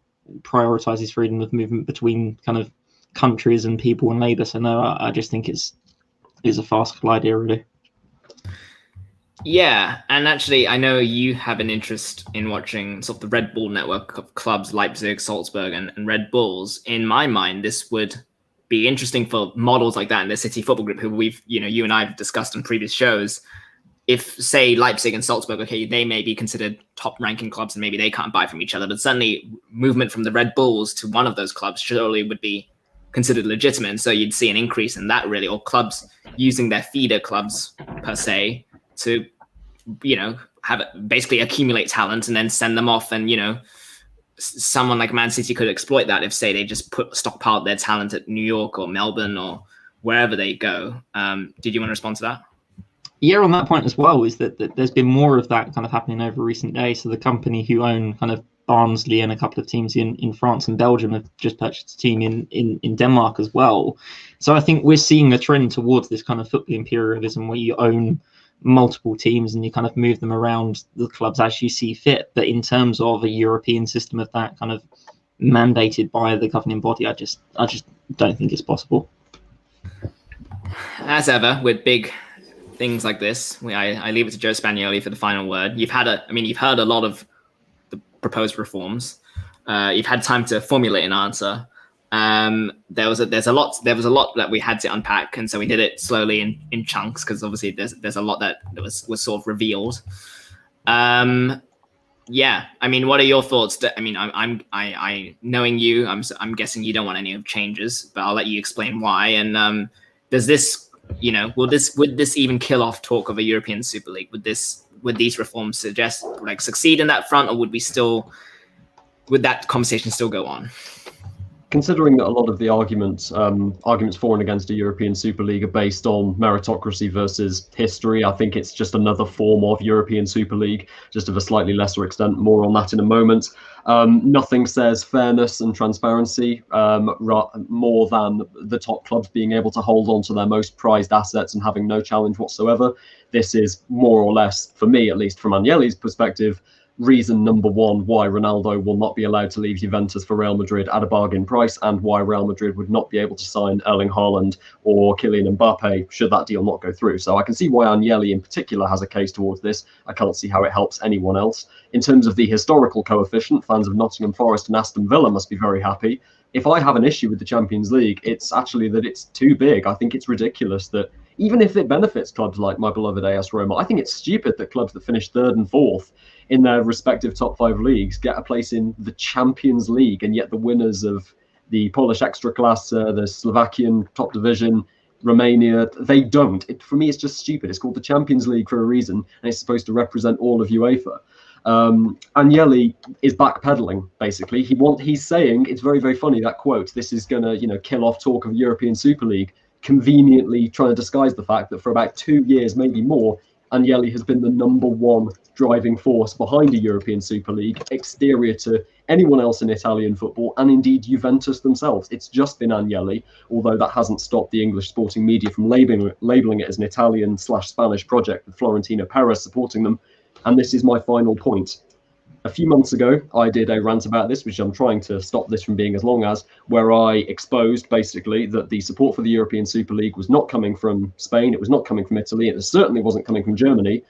prioritises freedom of movement between kind of countries and people and labour. So no, I just think it's a farcical idea, really. Yeah, and actually, I know you have an interest in watching sort of the Red Bull network of clubs, Leipzig, Salzburg, and Red Bulls. In my mind, this would be interesting for models like that in the City Football Group, who you and I have discussed in previous shows. If, say, Leipzig and Salzburg, okay, they may be considered top-ranking clubs and maybe they can't buy from each other, but suddenly movement from the Red Bulls to one of those clubs surely would be considered legitimate. And so you'd see an increase in that, really, or clubs using their feeder clubs, per se, to, have basically accumulate talent and then send them off. And, someone like Man City could exploit that if, say, they just stockpiled their talent at New York or Melbourne or wherever they go. Did you want to respond to that? Yeah, on that point as well, is that there's been more of that kind of happening over recent days. So the company who own kind of Barnsley and a couple of teams in France and Belgium have just purchased a team in Denmark as well. So I think we're seeing a trend towards this kind of football imperialism where you own multiple teams and you kind of move them around the clubs as you see fit. But in terms of a European system of that kind of mandated by the governing body, I just don't think it's possible. As ever, with big things like this, I leave it to Joe Spagnoli for the final word. You've heard a lot of the proposed reforms. You've had time to formulate an answer. There was a lot that we had to unpack, and so we did it slowly in chunks, because obviously there's a lot that was sort of revealed. Yeah, I mean, what are your thoughts? I mean, I knowing you, I'm guessing you don't want any changes, but I'll let you explain why. And does this, would this even kill off talk of a European Super League? Would would these reforms suggest like succeed in that front, or would that conversation still go on? Considering that a lot of the arguments for and against a European Super League are based on meritocracy versus history, I think it's just another form of European Super League, just of a slightly lesser extent. More on that in a moment. Nothing says fairness and transparency more than the top clubs being able to hold on to their most prized assets and having no challenge whatsoever. This is more or less, for me at least, from Agnelli's perspective, reason number one why Ronaldo will not be allowed to leave Juventus for Real Madrid at a bargain price, and why Real Madrid would not be able to sign Erling Haaland or Kylian Mbappe should that deal not go through. So I can see why Agnelli in particular has a case towards this. I can't see how it helps anyone else. In terms of the historical coefficient, fans of Nottingham Forest and Aston Villa must be very happy. If I have an issue with the Champions League, it's actually that it's too big. I think it's ridiculous that even if it benefits clubs like my beloved AS Roma, I think it's stupid that clubs that finish third and fourth in their respective top 5 leagues get a place in the Champions League, and yet the winners of the Polish Ekstraklasa, the Slovakian top division, Romania, they don't. For me, it's just stupid. It's called the Champions League for a reason, and it's supposed to represent all of UEFA. Agnelli is backpedaling, basically. He's saying, it's very, very funny, that quote, this is going to, kill off talk of European Super League, conveniently trying to disguise the fact that for about 2 years, maybe more, Agnelli has been the number one driving force behind a European Super League, exterior to anyone else in Italian football, and indeed Juventus themselves. It's just been Agnelli, although that hasn't stopped the English sporting media from labelling it as an Italian/Spanish project with Florentino Perez supporting them. And this is my final point. A few months ago, I did a rant about this, which I'm trying to stop this from being as long as, where I exposed basically that the support for the European Super League was not coming from Spain, it was not coming from Italy, and it certainly wasn't coming from Germany.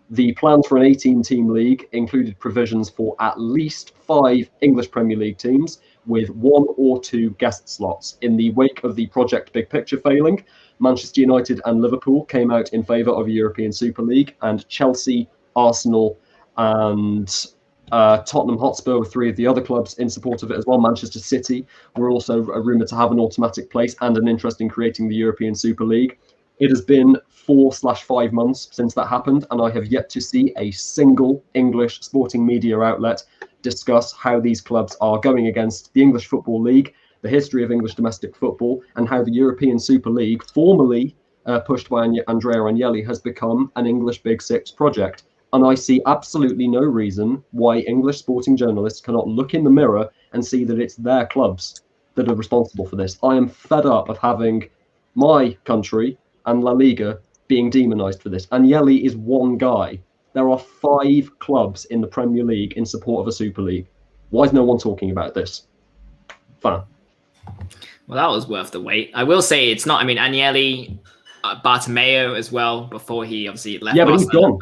The plans for an 18-team league included provisions for at least 5 English Premier League teams with 1 or 2 guest slots. In the wake of the Project Big Picture failing, Manchester United and Liverpool came out in favour of a European Super League, and Chelsea, Arsenal and Tottenham Hotspur were 3 of the other clubs in support of it as well. Manchester City were also rumoured to have an automatic place and an interest in creating the European Super League. It has been 4/5 months since that happened, and I have yet to see a single English sporting media outlet discuss how these clubs are going against the English Football League, the history of English domestic football, and how the European Super League, formerly pushed by Andrea Agnelli, has become an English Big Six project. And I see absolutely no reason why English sporting journalists cannot look in the mirror and see that it's their clubs that are responsible for this. I am fed up of having my country and La Liga being demonised for this. Agnelli is one guy. There are 5 clubs in the Premier League in support of a Super League. Why is no one talking about this? Fine. Well, that was worth the wait. I will say it's not. I mean, Agnelli, Bartomeu as well, before he obviously left. Yeah, but he's gone.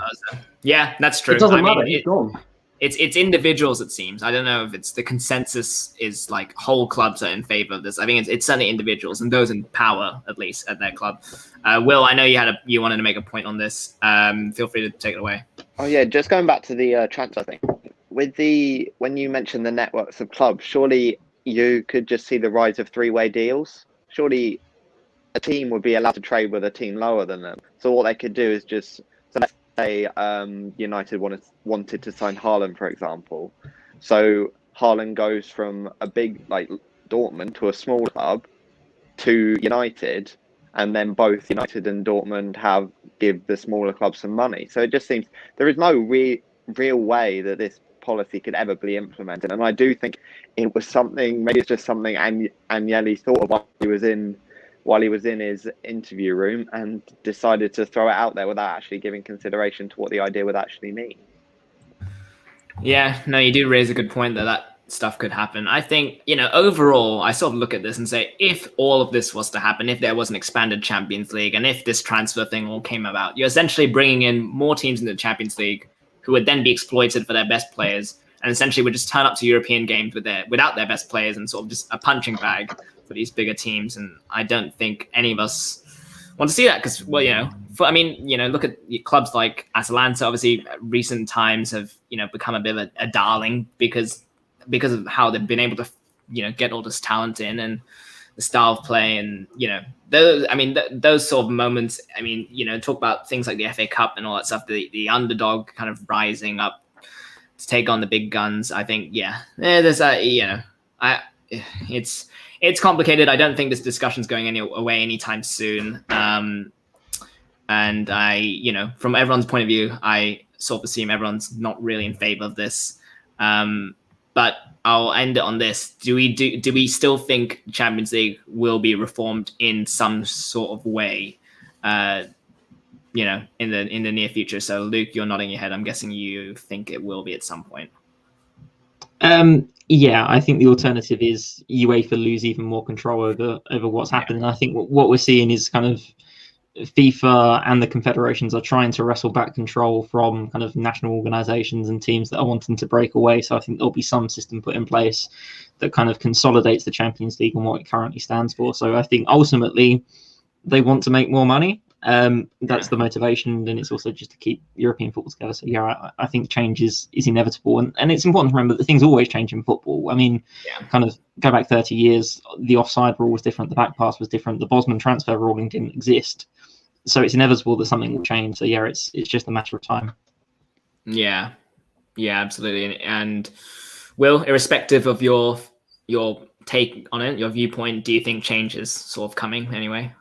Yeah, that's true. It doesn't matter. He's gone. It's individuals, it seems. I don't know if it's the consensus is like whole clubs are in favor of this. I think it's certainly individuals and those in power, at least at their club. Will, I know you wanted to make a point on this. Feel free to take it away. Oh yeah, just going back to the transfer thing. When you mentioned the networks of clubs, surely you could just see the rise of 3-way deals. Surely a team would be allowed to trade with a team lower than them. So what they could do is just, so let's say United wanted to sign Haaland, for example. So Haaland goes from a big like Dortmund to a small club to United, and then both United and Dortmund give the smaller club some money. So it just seems there is no real way that this policy could ever be implemented. And I do think it was something, maybe it's just something Agnelli thought of while he was in his interview room and decided to throw it out there without actually giving consideration to what the idea would actually mean. Yeah, no, you do raise a good point that stuff could happen. I think, overall, I sort of look at this and say, if all of this was to happen, if there was an expanded Champions League, and if this transfer thing all came about, you're essentially bringing in more teams in the Champions League who would then be exploited for their best players, and essentially would just turn up to European games without their best players and sort of just a punching bag for these bigger teams. And I don't think any of us want to see that because, look at clubs like Atalanta. Obviously, recent times have, become a bit of a darling because of how they've been able to, get all this talent in. And the style of play, and those sort of moments. I mean, talk about things like the FA Cup and all that stuff. The underdog kind of rising up to take on the big guns. I think, there's it's complicated. I don't think this discussion's going away anytime soon. And from everyone's point of view, I sort of assume everyone's not really in favor of this. But I'll end it on this. Do we still think Champions League will be reformed in some sort of way, in the near future? So Luke, you're nodding your head. I'm guessing you think it will be at some point. Yeah, I think the alternative is UEFA lose even more control over what's happening. I think what we're seeing is kind of FIFA and the confederations are trying to wrestle back control from kind of national organizations and teams that are wanting to break away. So I think there'll be some system put in place that kind of consolidates the Champions League and what it currently stands for. So I think ultimately they want to make more money. That's the motivation, and it's also just to keep European football together. So I think change is inevitable, and it's important to remember that things always change in football. I mean, kind of go back 30 years, the offside rule was different, the back pass was different, the Bosman transfer ruling didn't exist. So it's inevitable that something will change. So it's just a matter of time. Yeah, absolutely. And Will, irrespective of your take on it, your viewpoint, do you think change is sort of coming anyway?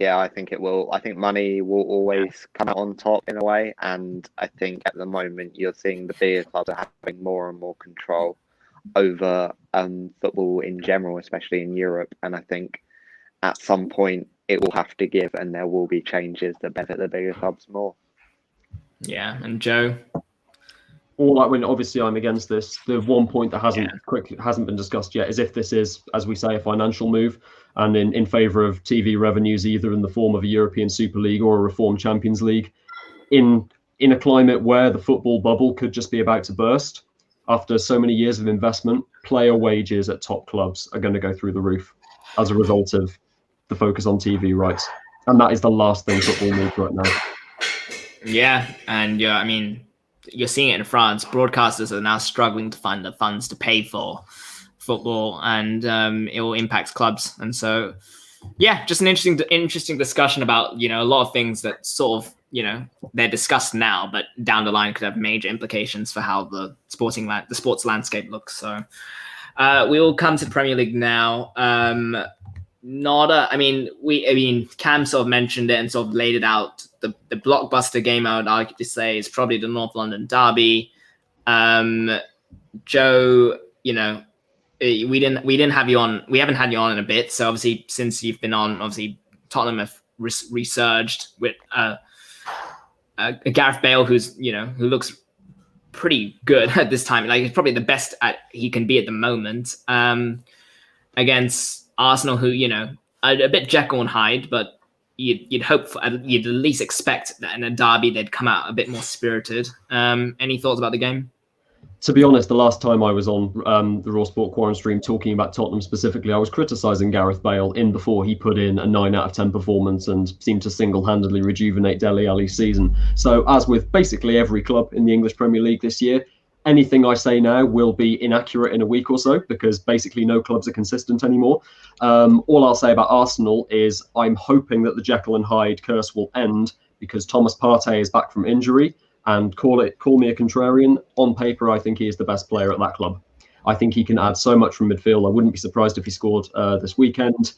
Yeah, I think it will. I think money will always come out on top in a way. And I think at the moment you're seeing the bigger clubs are having more and more control over football in general, especially in Europe. And I think at some point it will have to give, and there will be changes that benefit the bigger clubs more. Yeah, and Joe? Obviously I'm against this. The one point that hasn't been discussed yet is if this is, as we say, a financial move and in favour of TV revenues, either in the form of a European Super League or a reformed Champions League, in a climate where the football bubble could just be about to burst. After so many years of investment, player wages at top clubs are going to go through the roof as a result of the focus on TV rights. And that is the last thing football needs right now. Yeah, and I mean, you're seeing it in France. Broadcasters are now struggling to find the funds to pay for football, and it will impact clubs. And so, just an interesting discussion about a lot of things that sort of they're discussed now, but down the line could have major implications for how the sports landscape looks. So we will come to the Premier League now. Cam sort of mentioned it and sort of laid it out. The blockbuster game, I would argue to say, is probably the North London derby. Joe, we didn't have you on. We haven't had you on in a bit. So obviously, since you've been on, obviously Tottenham have resurged with Gareth Bale, who looks pretty good at this time. Like, he's probably the best he can be at the moment. Against Arsenal, who a bit Jekyll and Hyde, but you'd hope you'd at least expect that in a derby they'd come out a bit more spirited. Any thoughts about the game? To be honest, the last time I was on the Raw Sport Quaran-Stream talking about Tottenham specifically, I was criticising Gareth Bale before he put in a 9 out of 10 performance and seemed to single-handedly rejuvenate Dele Alli's season. So as with basically every club in the English Premier League this year, anything I say now will be inaccurate in a week or so because basically no clubs are consistent anymore. All I'll say about Arsenal is I'm hoping that the Jekyll and Hyde curse will end because Thomas Partey is back from injury, and call me a contrarian. On paper, I think he is the best player at that club. I think he can add so much from midfield. I wouldn't be surprised if he scored this weekend.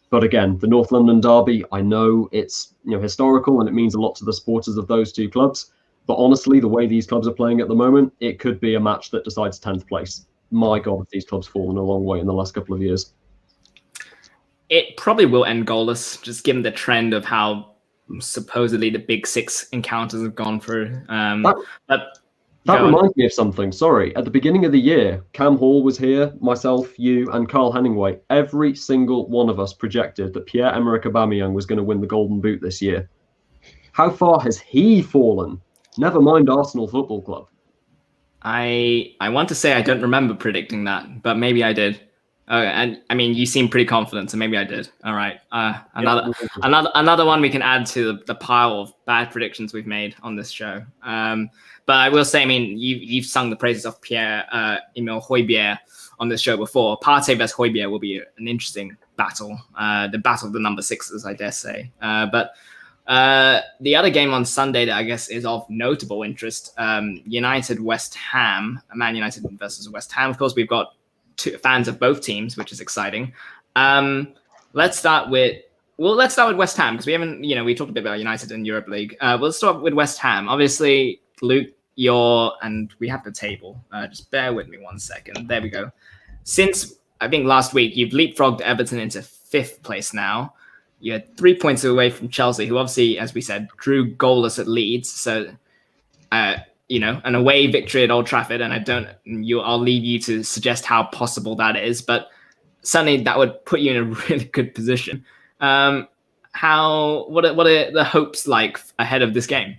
But again, the North London derby, I know it's historical and it means a lot to the supporters of those two clubs. But honestly, the way these clubs are playing at the moment, it could be a match that decides 10th place. My God, have these clubs fallen a long way in the last couple of years. It probably will end goalless, just given the trend of how supposedly the Big Six encounters have gone through. That reminds me of something. Sorry. At the beginning of the year, Cam Hall was here, myself, you, and Carl Henningway. Every single one of us projected that Pierre-Emerick Aubameyang was going to win the Golden Boot this year. How far has he fallen? Never mind Arsenal Football Club. I want to say I don't remember predicting that, but maybe I did. And I mean, you seem pretty confident, so maybe I did. All right. Another one we can add to the pile of bad predictions we've made on this show. But I will say, I mean, you've sung the praises of Pierre-Emile Højbjerg on this show before. Partey vs Højbjerg will be an interesting battle, the battle of the number sixes, I dare say. But the other game on Sunday that I guess is of notable interest, United West Ham, Man United versus West Ham. Of course, we've got fans of both teams, which is exciting. Let's start with West Ham, because we haven't, we talked a bit about United and Europa League. We'll start with West Ham. Obviously, Luke, and we have the table. Just bear with me 1 second. There we go. Since I think last week, you've leapfrogged Everton into 5th place now. You're 3 points away from Chelsea, who obviously, as we said, drew goalless at Leeds. So, an away victory at Old Trafford, and I'll leave you to suggest how possible that is. But certainly, that would put you in a really good position. What are the hopes like ahead of this game?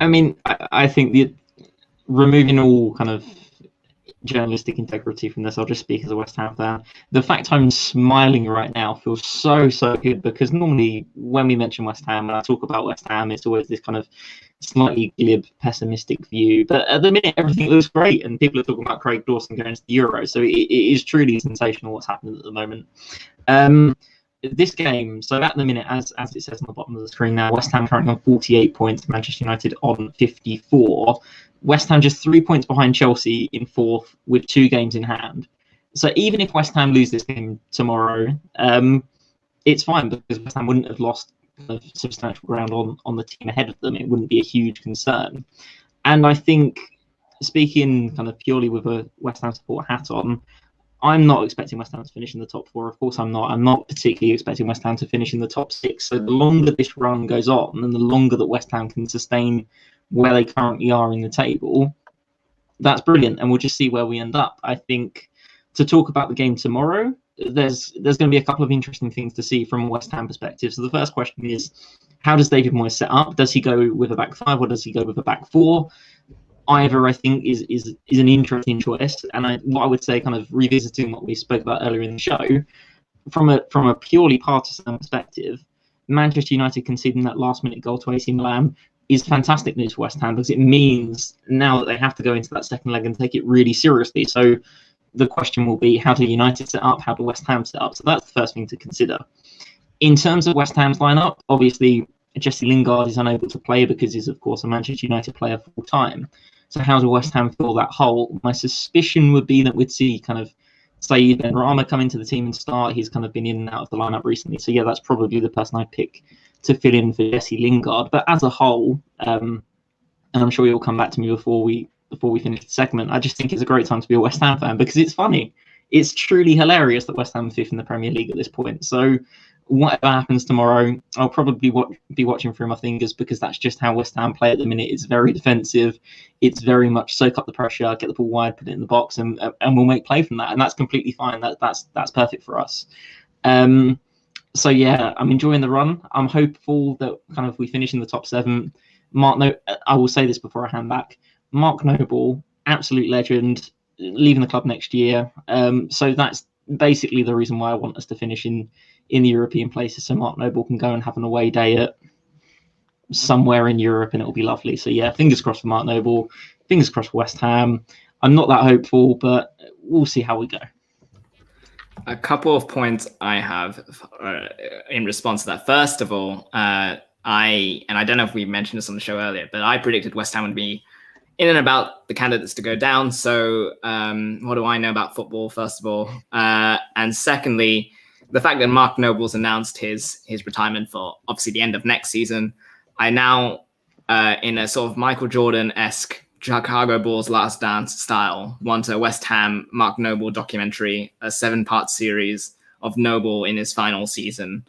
I mean, I think removing all kind of journalistic integrity from this, I'll just speak as a West Ham fan. The fact I'm smiling right now feels so good, because normally when we mention West Ham and I talk about West Ham, it's always this kind of slightly glib, pessimistic view. But at the minute, everything looks great, and people are talking about Craig Dawson going to the Euro. So it is truly sensational what's happening at the moment. This game, so at the minute, as it says on the bottom of the screen now, West Ham currently on 48 points, Manchester United on 54. West Ham just 3 points behind Chelsea in 4th with 2 games in hand. So even if West Ham lose this game tomorrow, it's fine, because West Ham wouldn't have lost substantial ground on the team ahead of them. It wouldn't be a huge concern. And I think, speaking kind of purely with a West Ham support hat on, I'm not expecting West Ham to finish in the top 4. Of course, I'm not. I'm not particularly expecting West Ham to finish in the top 6. So the longer this run goes on, and the longer that West Ham can sustain where they currently are in the table, that's brilliant. And we'll just see where we end up. I think, to talk about the game tomorrow, there's going to be a couple of interesting things to see from a West Ham perspective. So the first question is, how does David Moyes set up? Does he go with a back 5, or does he go with a back 4? Either, I think, is an interesting choice. And what I would say, kind of revisiting what we spoke about earlier in the show, from a purely partisan perspective, Manchester United conceding that last-minute goal to AC Milan is fantastic news for West Ham, because it means now that they have to go into that second leg and take it really seriously. So the question will be, how do United set up? How do West Ham set up? So that's the first thing to consider. In terms of West Ham's lineup, obviously, Jesse Lingard is unable to play because he's, of course, a Manchester United player full-time. So how do West Ham fill that hole? My suspicion would be that we'd see kind of Saeed Benrahma come into the team and start. He's kind of been in and out of the lineup recently. So, yeah, that's probably the person I'd pick to fill in for Jesse Lingard. But as a whole, and I'm sure you'll come back to me before we finish the segment, I just think it's a great time to be a West Ham fan, because it's funny. It's truly hilarious that West Ham are 5th in the Premier League at this point. So whatever happens tomorrow, I'll probably be watching through my fingers, because that's just how West Ham play at the minute. It's very defensive. It's very much soak up the pressure, get the ball wide, put it in the box, and we'll make play from that. And that's completely fine. That's perfect for us. So yeah, I'm enjoying the run. I'm hopeful that kind of we finish in the top 7. I will say this before I hand back. Mark Noble, absolute legend, leaving the club next year. So that's basically the reason why I want us to finish in the European places, so Mark Noble can go and have an away day at somewhere in Europe, and it'll be lovely. So yeah, fingers crossed for Mark Noble, fingers crossed for West Ham. I'm not that hopeful, but we'll see how we go. A couple of points I have in response to that. First of all, I don't know if we mentioned this on the show earlier, but I predicted West Ham would be in and about the candidates to go down. So what do I know about football, first of all? And secondly, the fact that Mark Noble's announced his retirement for obviously the end of next season, I now, in a sort of Michael Jordan-esque Chicago Bulls Last Dance style, want a West Ham Mark Noble documentary, a 7-part series of Noble in his final season,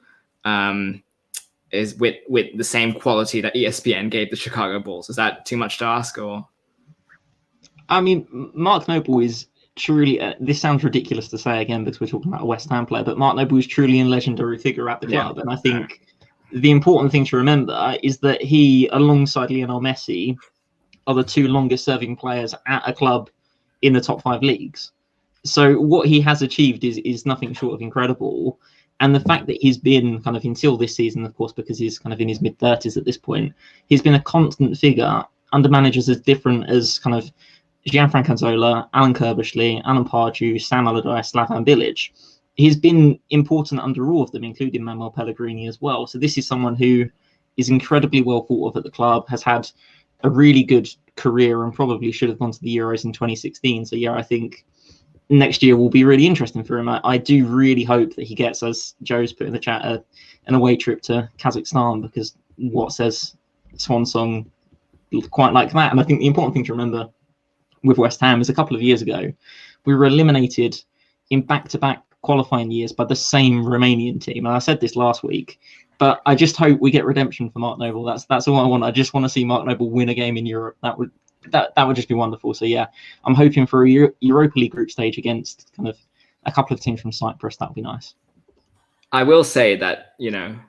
is with the same quality that ESPN gave the Chicago Bulls. Is that too much to ask, or? I mean, Mark Noble is truly, this sounds ridiculous to say again because we're talking about a West Ham player, but Mark Noble is truly a legendary figure at the club. Yeah. And I think the important thing to remember is that he, alongside Lionel Messi, are the 2 longest serving players at a club in the top 5 leagues. So what he has achieved is nothing short of incredible. And the fact that he's been kind of, until this season, of course, because he's kind of in his mid-30s at this point, he's been a constant figure under managers as different as kind of Gianfranco Zola, Alan Kirbishley, Alan Pardew, Sam Allardyce, Slaven Bilic. he's been important under all of them, including Manuel Pellegrini as well. So this is someone who is incredibly well thought of at the club, has had a really good career, and probably should have gone to the Euros in 2016. So yeah, I think next year will be really interesting for him. I do really hope that he gets, as Joe's put in the chat, an away trip to Kazakhstan, because what says swan song quite like that? And I think the important thing to remember with West Ham is a couple of years ago, we were eliminated in back-to-back qualifying years by the same Romanian team. And I said this last week, but I just hope we get redemption for Mark Noble. That's all I want. I just want to see Mark Noble win a game in Europe. That would just be wonderful. So yeah, I'm hoping for a Europa League group stage against kind of a couple of teams from Cyprus. That would be nice. I will say that,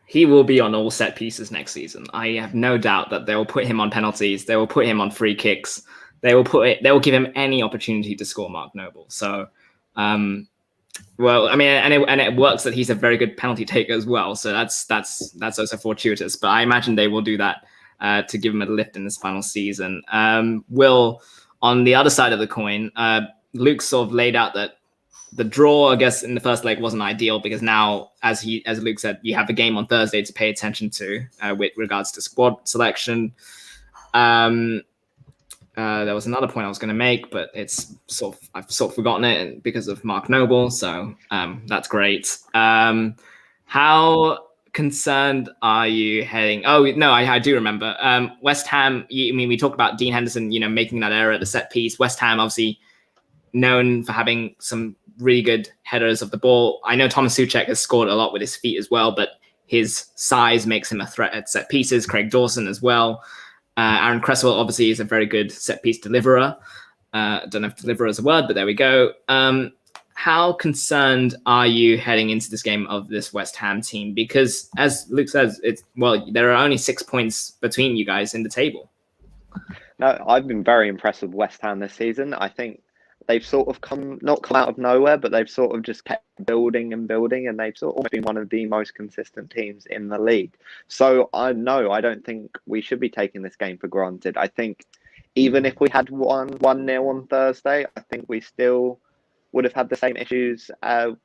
he will be on all set pieces next season. I have no doubt that they will put him on penalties. They will put him on free kicks. They will give him any opportunity to score, Mark Noble. So, well, I mean, and it works that he's a very good penalty taker as well. So that's also fortuitous. But I imagine they will do that to give him a lift in this final season. Will, on the other side of the coin, Luke sort of laid out that the draw, I guess, in the first leg wasn't ideal, because now, as Luke said, you have a game on Thursday to pay attention to with regards to squad selection. There was another point I was going to make, but I've sort of forgotten it because of Mark Noble. So that's great. How concerned are you heading? Oh no, I do remember. West Ham. We talked about Dean Henderson, making that error at the set piece. West Ham, obviously known for having some really good headers of the ball. I know Thomas Souček has scored a lot with his feet as well, but his size makes him a threat at set pieces. Craig Dawson as well. Aaron Cresswell obviously is a very good set piece deliverer. Don't know if deliverer is a word, but there we go. How concerned are you heading into this game of this West Ham team? Because as Luke says, there are only 6 points between you guys in the table. No, I've been very impressed with West Ham this season. I think they've sort of not come out of nowhere, but they've sort of just kept building and building, and they've sort of been one of the most consistent teams in the league. So I don't think we should be taking this game for granted. I think even if we had won 1-0 on Thursday, I think we still would have had the same issues as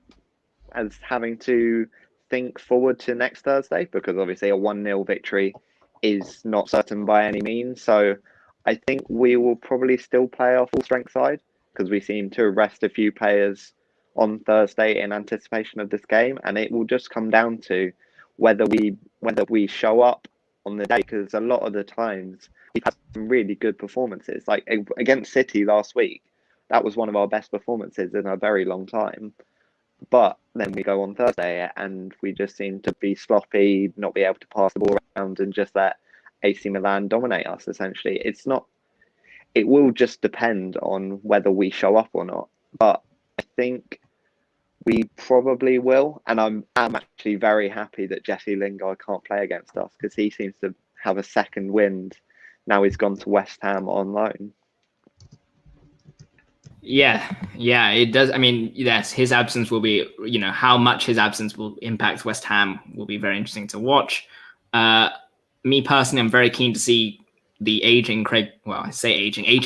having to think forward to next Thursday, because obviously a 1-0 victory is not certain by any means. So I think we will probably still play our full strength side, because we seem to rest a few players on Thursday in anticipation of this game, and it will just come down to whether we show up on the day, because a lot of the times we've had some really good performances. Like against City last week, that was one of our best performances in a very long time. But then we go on Thursday and we just seem to be sloppy, not be able to pass the ball around, and just let AC Milan dominate us, essentially. It will just depend on whether we show up or not. But I think we probably will. And I'm actually very happy that Jesse Lingard can't play against us, because he seems to have a second wind now he's gone to West Ham on loan. Yeah, it does. I mean, yes, his absence will be, how much his absence will impact West Ham will be very interesting to watch. Me personally, I'm very keen to see the aging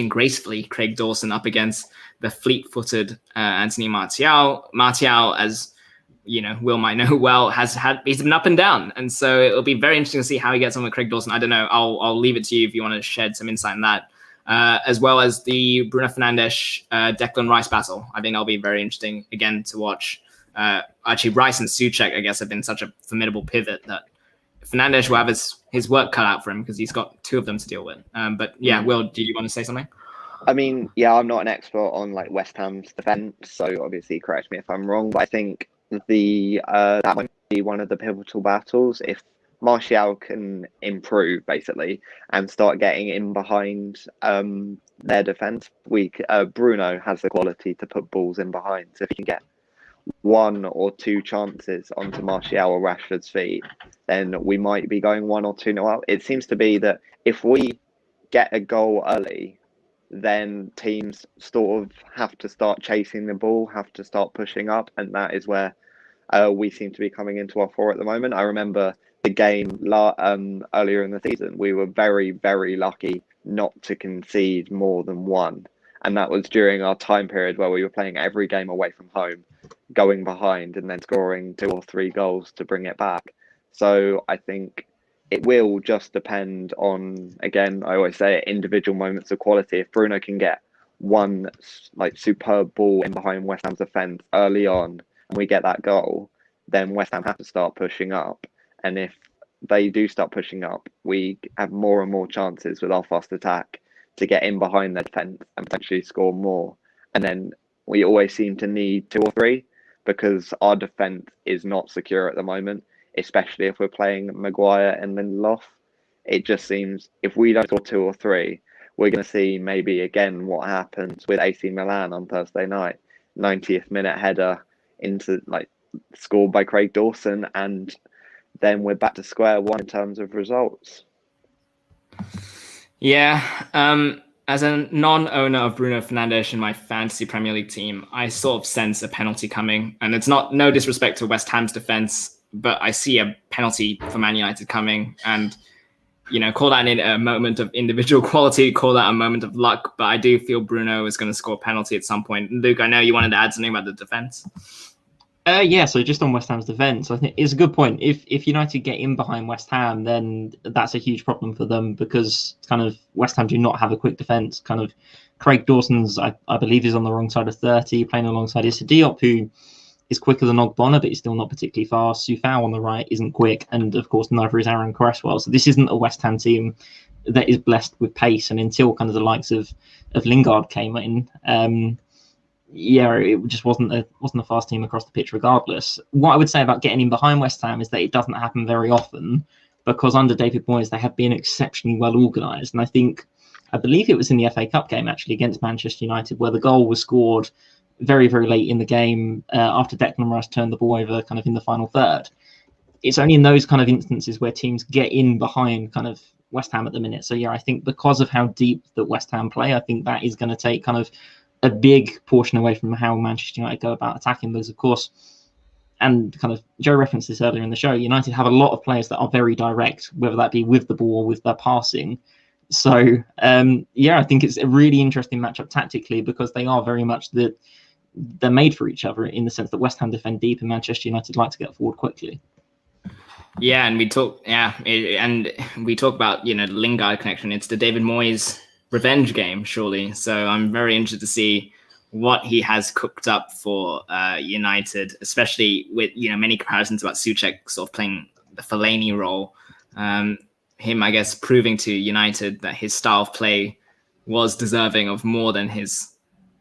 gracefully Craig Dawson up against the fleet-footed Anthony Martial. Martial, as Will might know well, he's been up and down, and so it'll be very interesting to see how he gets on with Craig Dawson. I don't know. I'll leave it to you if you want to shed some insight on that, as well as the Bruno Fernandes Declan Rice battle. I think that'll be very interesting again to watch. Actually, Rice and Souček, I guess, have been such a formidable pivot that Fernandes will have his work cut out for him, because he's got two of them to deal with. But yeah, Will, do you want to say something? I mean, yeah, I'm not an expert on West Ham's defense, so obviously correct me if I'm wrong. But I think that might be one of the pivotal battles. If Martial can improve basically and start getting in behind their defense, Bruno has the quality to put balls in behind. So if he can get 1 or 2 chances onto Martial or Rashford's feet, then we might be going 1 or 2-0 up. It seems to be that if we get a goal early, then teams sort of have to start chasing the ball, have to start pushing up, and that is where we seem to be coming into our fore at the moment. I remember the game earlier in the season, we were very, very lucky not to concede more than 1. And that was during our time period where we were playing every game away from home. going behind and then scoring 2 or 3 goals to bring it back. So I think it will just depend on, again, I always say it, individual moments of quality. If Bruno can get one like superb ball in behind West Ham's defence early on and we get that goal, then West Ham have to start pushing up. And if they do start pushing up, we have more and more chances with our fast attack to get in behind their defence and potentially score more. And then we always seem to need 2 or 3 because our defence is not secure at the moment, especially if we're playing Maguire and Lindelof. It just seems if we don't score 2 or 3, we're going to see maybe again what happens with AC Milan on Thursday night. 90th minute header into scored by Craig Dawson, and then we're back to square one in terms of results. Yeah. As a non-owner of Bruno Fernandes in my fantasy Premier League team, I sort of sense a penalty coming, and it's no disrespect to West Ham's defense, but I see a penalty for Man United coming, and call that a moment of individual quality, call that a moment of luck, but I do feel Bruno is going to score a penalty at some point. Luke, I know you wanted to add something about the defense. Yeah, so just on West Ham's defence, I think it's a good point. If United get in behind West Ham, then that's a huge problem for them because kind of West Ham do not have a quick defence. Kind of Craig Dawson's, I believe, is on the wrong side of 30, playing alongside Issa Diop, who is quicker than Ogbonna, but he's still not particularly fast. Soufal on the right isn't quick, and of course neither is Aaron Cresswell. So this isn't a West Ham team that is blessed with pace. And until kind of the likes of Lingard came in, it just wasn't a fast team across the pitch regardless. What I would say about getting in behind West Ham is that it doesn't happen very often because under David Moyes, they have been exceptionally well organised. And I believe it was in the FA Cup game actually against Manchester United where the goal was scored very, very late in the game after Declan Rice turned the ball over kind of in the final third. It's only in those kind of instances where teams get in behind kind of West Ham at the minute. So yeah, I think because of how deep that West Ham play, I think that is going to take kind of a big portion away from how Manchester United go about attacking, because of course, and kind of Joe referenced this earlier in the show, United have a lot of players that are very direct, whether that be with the ball or with their passing. So I think it's a really interesting matchup tactically because they are very much they're made for each other in the sense that West Ham defend deep and Manchester United like to get forward quickly. Yeah, and we talk about the Lingard connection. It's the David Moyes revenge game, surely. So I'm very interested to see what he has cooked up for United, especially with many comparisons about Souček sort of playing the Fellaini role. Him, I guess, proving to United that his style of play was deserving of more than his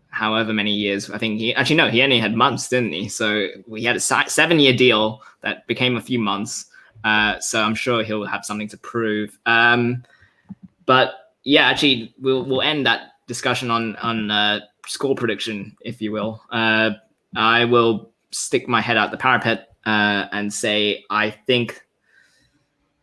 however many years. I think he only had months, didn't he? So he had a 7-year deal that became a few months. So I'm sure he'll have something to prove. But yeah, actually, we'll end that discussion on score prediction, if you will. I will stick my head out the parapet and say I think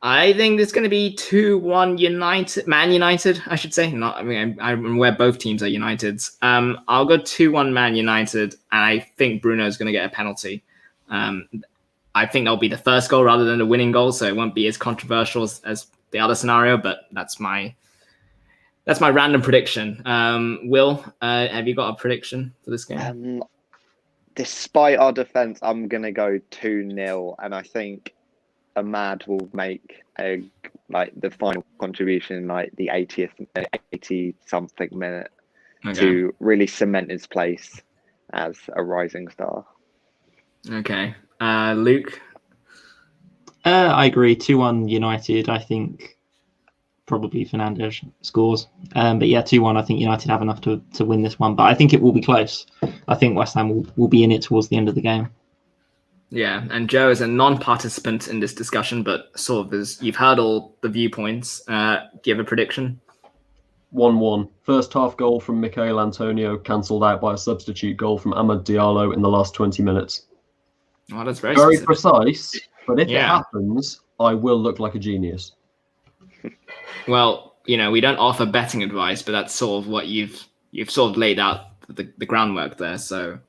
it's going to be 2-1 Man United, I should say. I'm aware both teams are Uniteds. I'll go 2-1 Man United, and I think Bruno is going to get a penalty. I think that'll be the first goal rather than the winning goal, so it won't be as controversial as the other scenario, but that's my random prediction. Will, have you got a prediction for this game? Despite our defence, I'm going to go 2-0, and I think Ahmad will make the final contribution, the 80-something minute, to really cement his place as a rising star. Okay. Luke? I agree. 2-1 United. I think probably Fernandes scores. But yeah, 2-1. I think United have enough to win this one, but I think it will be close. I think West Ham will be in it towards the end of the game. Yeah, and Joe is a non-participant in this discussion, but sort of you've heard all the viewpoints. Do you have a prediction? 1-1. First half goal from Michail Antonio, cancelled out by a substitute goal from Amad Diallo in the last 20 minutes. Oh, that's very precise, but if it happens, I will look like a genius. Well, we don't offer betting advice, but that's sort of what you've sort of laid out the groundwork there. So,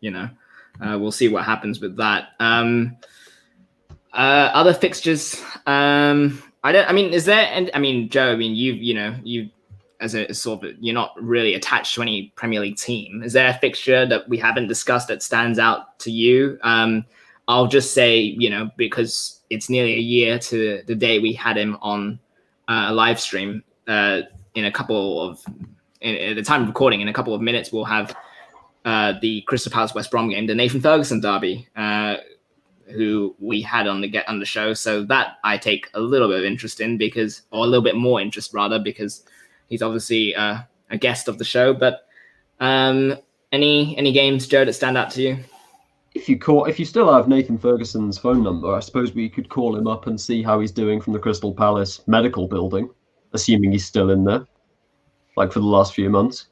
we'll see what happens with that. Other fixtures. Joe, you've as a sort of, you're not really attached to any Premier League team. Is there a fixture that we haven't discussed that stands out to you? I'll just say, because it's nearly a year to the day we had him on a live stream. At the time of recording, in a couple of minutes, we'll have the Crystal Palace West Brom game, the Nathan Ferguson derby, who we had on the show. So that I take a little bit of interest in, or a little bit more interest rather, because he's obviously a guest of the show. But any games, Joe, that stand out to you? If you still have Nathan Ferguson's phone number, I suppose we could call him up and see how he's doing from the Crystal Palace medical building, assuming he's still in there, like for the last few months.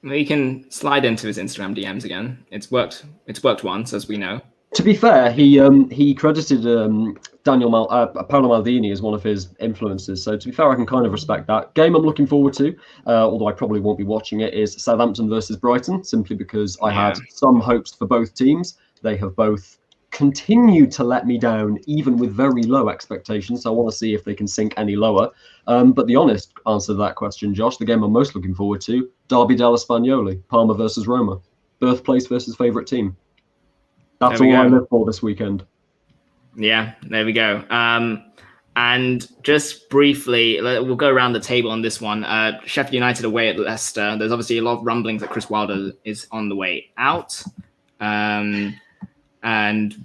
We can slide into his Instagram DMs again. It's worked once, as we know. To be fair, he credited Paolo Maldini as one of his influences. So to be fair, I can kind of respect that. Game I'm looking forward to, although I probably won't be watching it, is Southampton versus Brighton, simply because I had some hopes for both teams. They have both continued to let me down, even with very low expectations. So I want to see if they can sink any lower. But the honest answer to that question, Josh, the game I'm most looking forward to, Derby della Spagnoli, Parma versus Roma. Birthplace versus favourite team. That's all I live for this weekend. Yeah, there we go. And just briefly, we'll go around the table on this one. Sheffield United away at Leicester. There's obviously a lot of rumblings that Chris Wilder is on the way out. And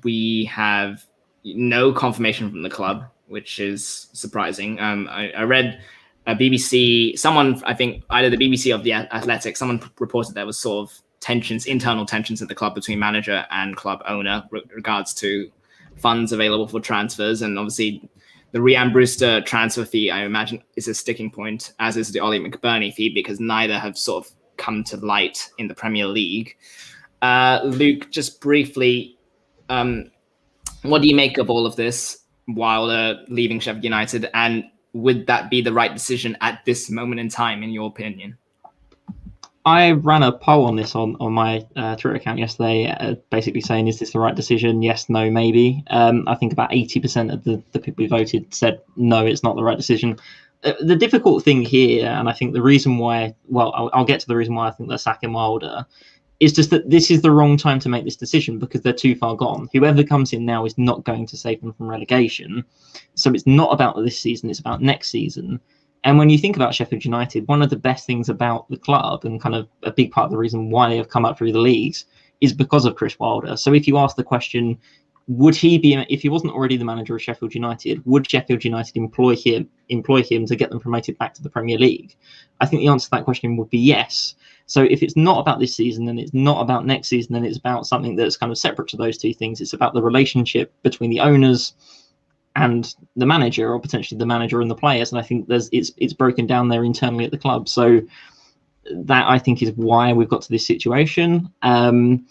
we have no confirmation from the club, which is surprising. I read a BBC, someone, I think either the BBC or the Athletic, someone reported there was sort of internal tensions at the club between manager and club owner with regards to funds available for transfers. And obviously the Rhian Brewster transfer fee, I imagine, is a sticking point, as is the Ollie McBurney fee, because neither have sort of come to light in the Premier League. Luke, just briefly, what do you make of all of this while leaving Sheffield United? And would that be the right decision at this moment in time, in your opinion? I ran a poll on this on my Twitter account yesterday, basically saying, is this the right decision? Yes, no, maybe. I think about 80% of the people who voted said, no, it's not the right decision. The difficult thing here, and I think the reason why, I'll get to the reason why I think they're sacking Wilder, is just that this is the wrong time to make this decision because they're too far gone. Whoever comes in now is not going to save them from relegation. So it's not about this season, it's about next season. And when you think about Sheffield United, one of the best things about the club, and kind of a big part of the reason why they have come up through the leagues, is because of Chris Wilder. So if you ask the question, would he be, if he wasn't already the manager of Sheffield United, would Sheffield United employ him to get them promoted back to the Premier League? I think the answer to that question would be yes. So if it's not about this season, and it's not about next season, and it's about something that's kind of separate to those two things, it's about the relationship between the owners and the manager, or potentially the manager and the players. And I think it's broken down there internally at the club. So that, I think, is why we've got to this situation. And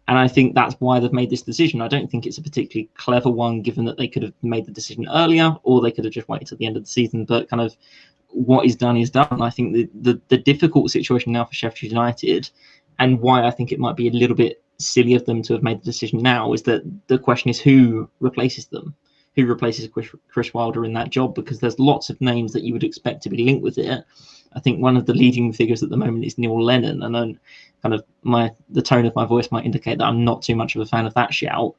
I think that's why they've made this decision. I don't think it's a particularly clever one, given that they could have made the decision earlier, or they could have just waited till the end of the season. But kind of what is done is done. I think the difficult situation now for Sheffield United, and why I think it might be a little bit silly of them to have made the decision now, is that the question is who replaces them. Who replaces Chris Wilder in that job? Because there's lots of names that you would expect to be linked with it. I think one of the leading figures at the moment is Neil Lennon, and then kind of the tone of my voice might indicate that I'm not too much of a fan of that shout.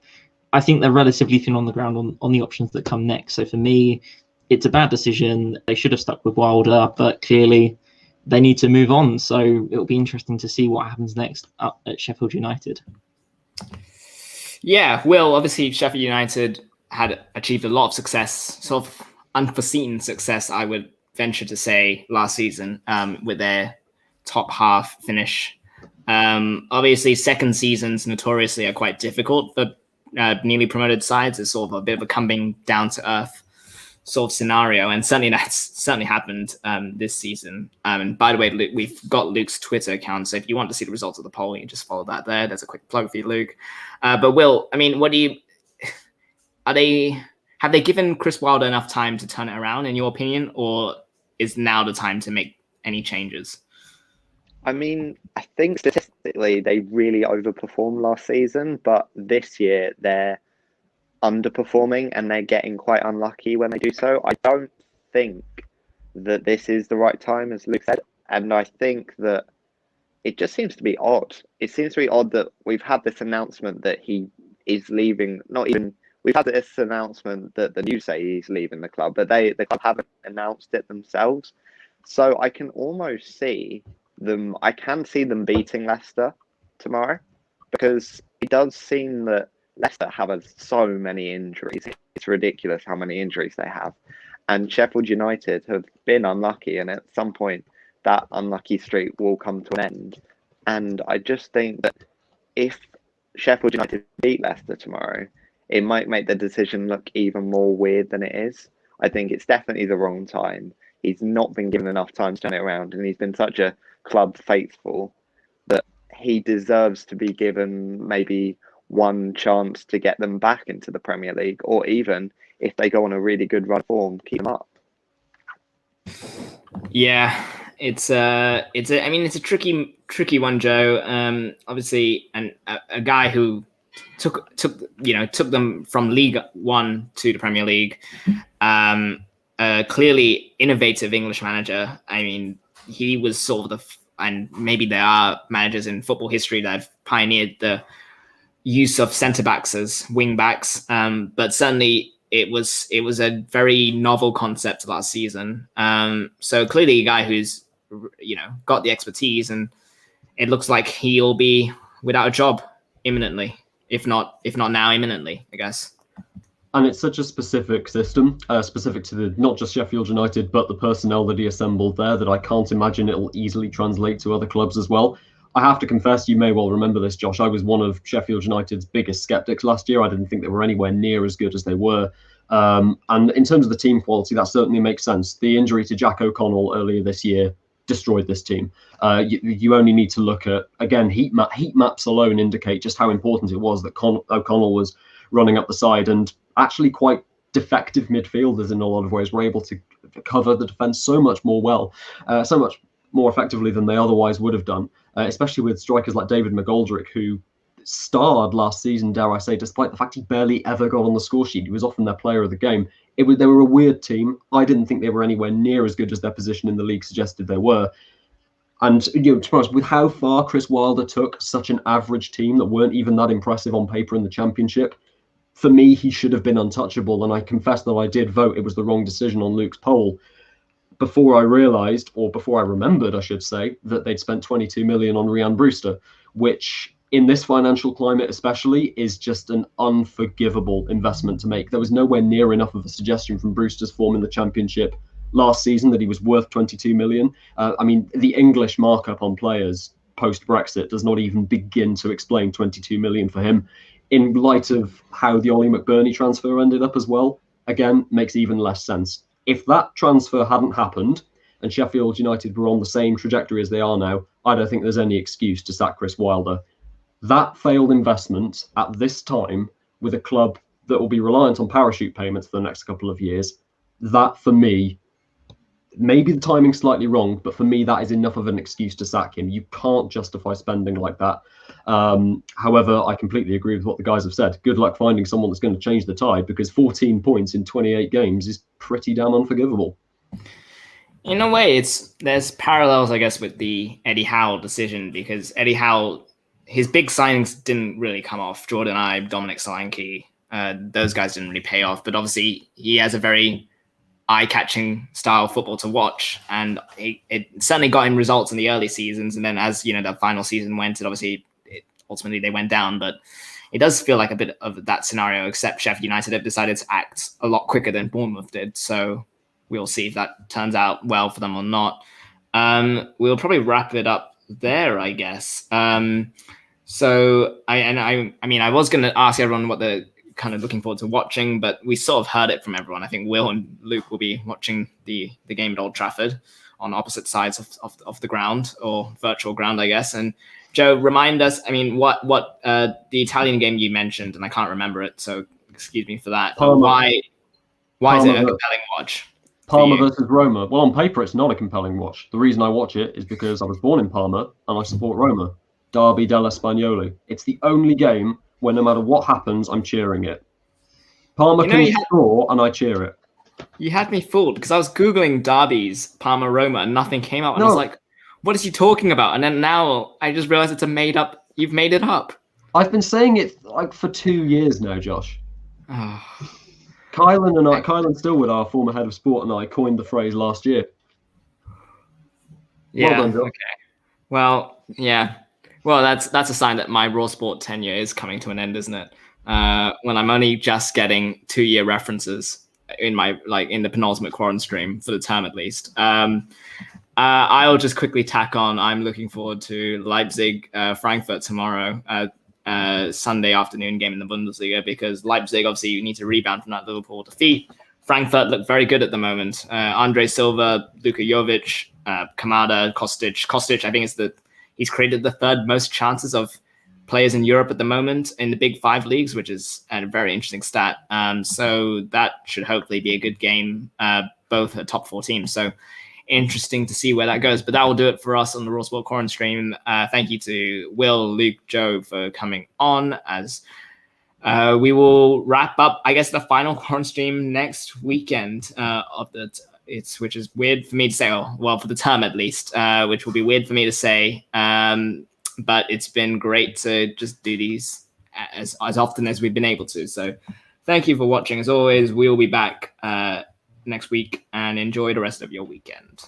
I think they're relatively thin on the ground on the options that come next. So for me, it's a bad decision. They should have stuck with Wilder, but clearly they need to move on. So it'll be interesting to see what happens next up at Sheffield United. Yeah, well, obviously Sheffield United had achieved a lot of success, sort of unforeseen success, I would venture to say, last season with their top half finish. Obviously, second seasons notoriously are quite difficult for newly promoted sides. It's sort of a bit of a coming down to earth sort of scenario, and certainly that's happened this season. And by the way, Luke, we've got Luke's Twitter account, so if you want to see the results of the poll, you can just follow that there. There's a quick plug for you, Luke. But Will, I mean, have they given Chris Wilder enough time to turn it around, in your opinion, or is now the time to make any changes? I mean, I think statistically they really overperformed last season, but this year they're underperforming and they're getting quite unlucky when they do so. I don't think that this is the right time, as Luke said. And I think that it just seems to be odd. It seems to be odd that we've had this announcement that he is leaving. We've had this announcement that the news say he's leaving the club, but the club haven't announced it themselves. So I can almost see them. I can see them beating Leicester tomorrow, because it does seem that Leicester have so many injuries. It's ridiculous how many injuries they have. And Sheffield United have been unlucky, and at some point that unlucky streak will come to an end. And I just think that if Sheffield United beat Leicester tomorrow, it might make the decision look even more weird than it is. I think it's definitely the wrong time. He's not been given enough time to turn it around, and he's been such a club faithful that he deserves to be given maybe one chance to get them back into the Premier League, or even if they go on a really good run of form, keep them up. Yeah, it's a tricky one, Joe. Obviously, and a guy who took them from League One to the Premier League. A clearly innovative English manager. I mean, he was sort of and maybe there are managers in football history that have pioneered the use of centre backs as wing backs. But certainly it was a very novel concept last season. So clearly a guy who's, got the expertise, and it looks like he'll be without a job imminently, if not now, imminently, I guess. And it's such a specific system, specific to not just Sheffield United, but the personnel that he assembled there, that I can't imagine it'll easily translate to other clubs as well. I have to confess, you may well remember this, Josh, I was one of Sheffield United's biggest skeptics last year. I didn't think they were anywhere near as good as they were. And in terms of the team quality, that certainly makes sense. The injury to Jack O'Connell earlier this year destroyed this team. You only need to look at, again, heat maps alone indicate just how important it was that O'Connell was running up the side, and actually quite defective midfielders in a lot of ways were able to cover the defence so much more effectively than they otherwise would have done, especially with strikers like David McGoldrick, who starred last season, dare I say, despite the fact he barely ever got on the score sheet. He was often their player of the game. They were a weird team. I didn't think they were anywhere near as good as their position in the league suggested they were. And to be honest, with how far Chris Wilder took such an average team that weren't even that impressive on paper in the Championship, for me, he should have been untouchable. And I confess that I did vote it was the wrong decision on Luke's poll before I realised, or before I remembered, I should say, that they'd spent 22 million on Rhian Brewster, which in this financial climate especially is just an unforgivable investment to make. There was nowhere near enough of a suggestion from Brewster's form in the Championship last season that he was worth 22 million. I mean, the English markup on players post-Brexit does not even begin to explain 22 million for him. In light of how the Ollie McBurney transfer ended up as well, again, makes even less sense. If that transfer hadn't happened and Sheffield United were on the same trajectory as they are now, I don't think there's any excuse to sack Chris Wilder. That failed investment at this time, with a club that will be reliant on parachute payments for the next couple of years, that for me, maybe the timing's slightly wrong, but for me, that is enough of an excuse to sack him. You can't justify spending like that. However, I completely agree with what the guys have said. Good luck finding someone that's going to change the tide, because 14 points in 28 games is pretty damn unforgivable. In a way, there's parallels, I guess, with the Eddie Howe decision, because Eddie Howe, his big signings didn't really come off. Jordan Ibe, Dominic Solanke, those guys didn't really pay off. But obviously, he has a very eye-catching style of football to watch, and it certainly got him results in the early seasons. And then as the final season went, ultimately they went down. But it does feel like a bit of that scenario, except Sheffield United have decided to act a lot quicker than Bournemouth did. So we'll see if that turns out well for them or not. We'll probably wrap it up there, I guess. So I was going to ask everyone what they're kind of looking forward to watching, but we sort of heard it from everyone. I think Will and Luke will be watching the game at Old Trafford on opposite sides of the ground, or virtual ground, I guess. And Joe, remind us, what the Italian game you mentioned, and I can't remember it, so excuse me for that. Parma. Why is it a compelling watch? Parma versus Roma. Well, on paper, it's not a compelling watch. The reason I watch it is because I was born in Parma and I support Roma. Derby della Spagnoli. It's the only game where no matter what happens, I'm cheering it. Parma can score and I cheer it. You had me fooled because I was Googling derbies, Parma, Roma, and nothing came up. And I was No. like, what is he talking about? And then now I just realized it's a made up. You've made it up. I've been saying it like for 2 years now, Josh. Oh. Kylan Stillwood, our former head of sport, and I coined the phrase last year. Yeah. Well done, Josh. Okay. Well, yeah. Well, that's a sign that my Raw Sport tenure is coming to an end, isn't it? When I'm only just getting 2-year references in the penultimate Quaran stream for the term at least. I'll just quickly tack on. I'm looking forward to Leipzig, Frankfurt tomorrow, Sunday afternoon game in the Bundesliga, because Leipzig obviously you need to rebound from that Liverpool defeat. Frankfurt look very good at the moment. Andre Silva, Luka Jovic, Kamada, Kostic. Kostic, I think he's created the third most chances of players in Europe at the moment in the Big Five leagues, which is a very interesting stat. So that should hopefully be a good game, both at top 4 teams. So interesting to see where that goes. But that will do it for us on the Raw Sport Quaran stream. Thank you to Will, Luke, Joe for coming on. As we will wrap up, I guess, the final Quaran stream next weekend which is weird for me to say. Well, for the term at least, which will be weird for me to say. But it's been great to just do these as often as we've been able to. So thank you for watching. As always, we'll be back next week, and enjoy the rest of your weekend.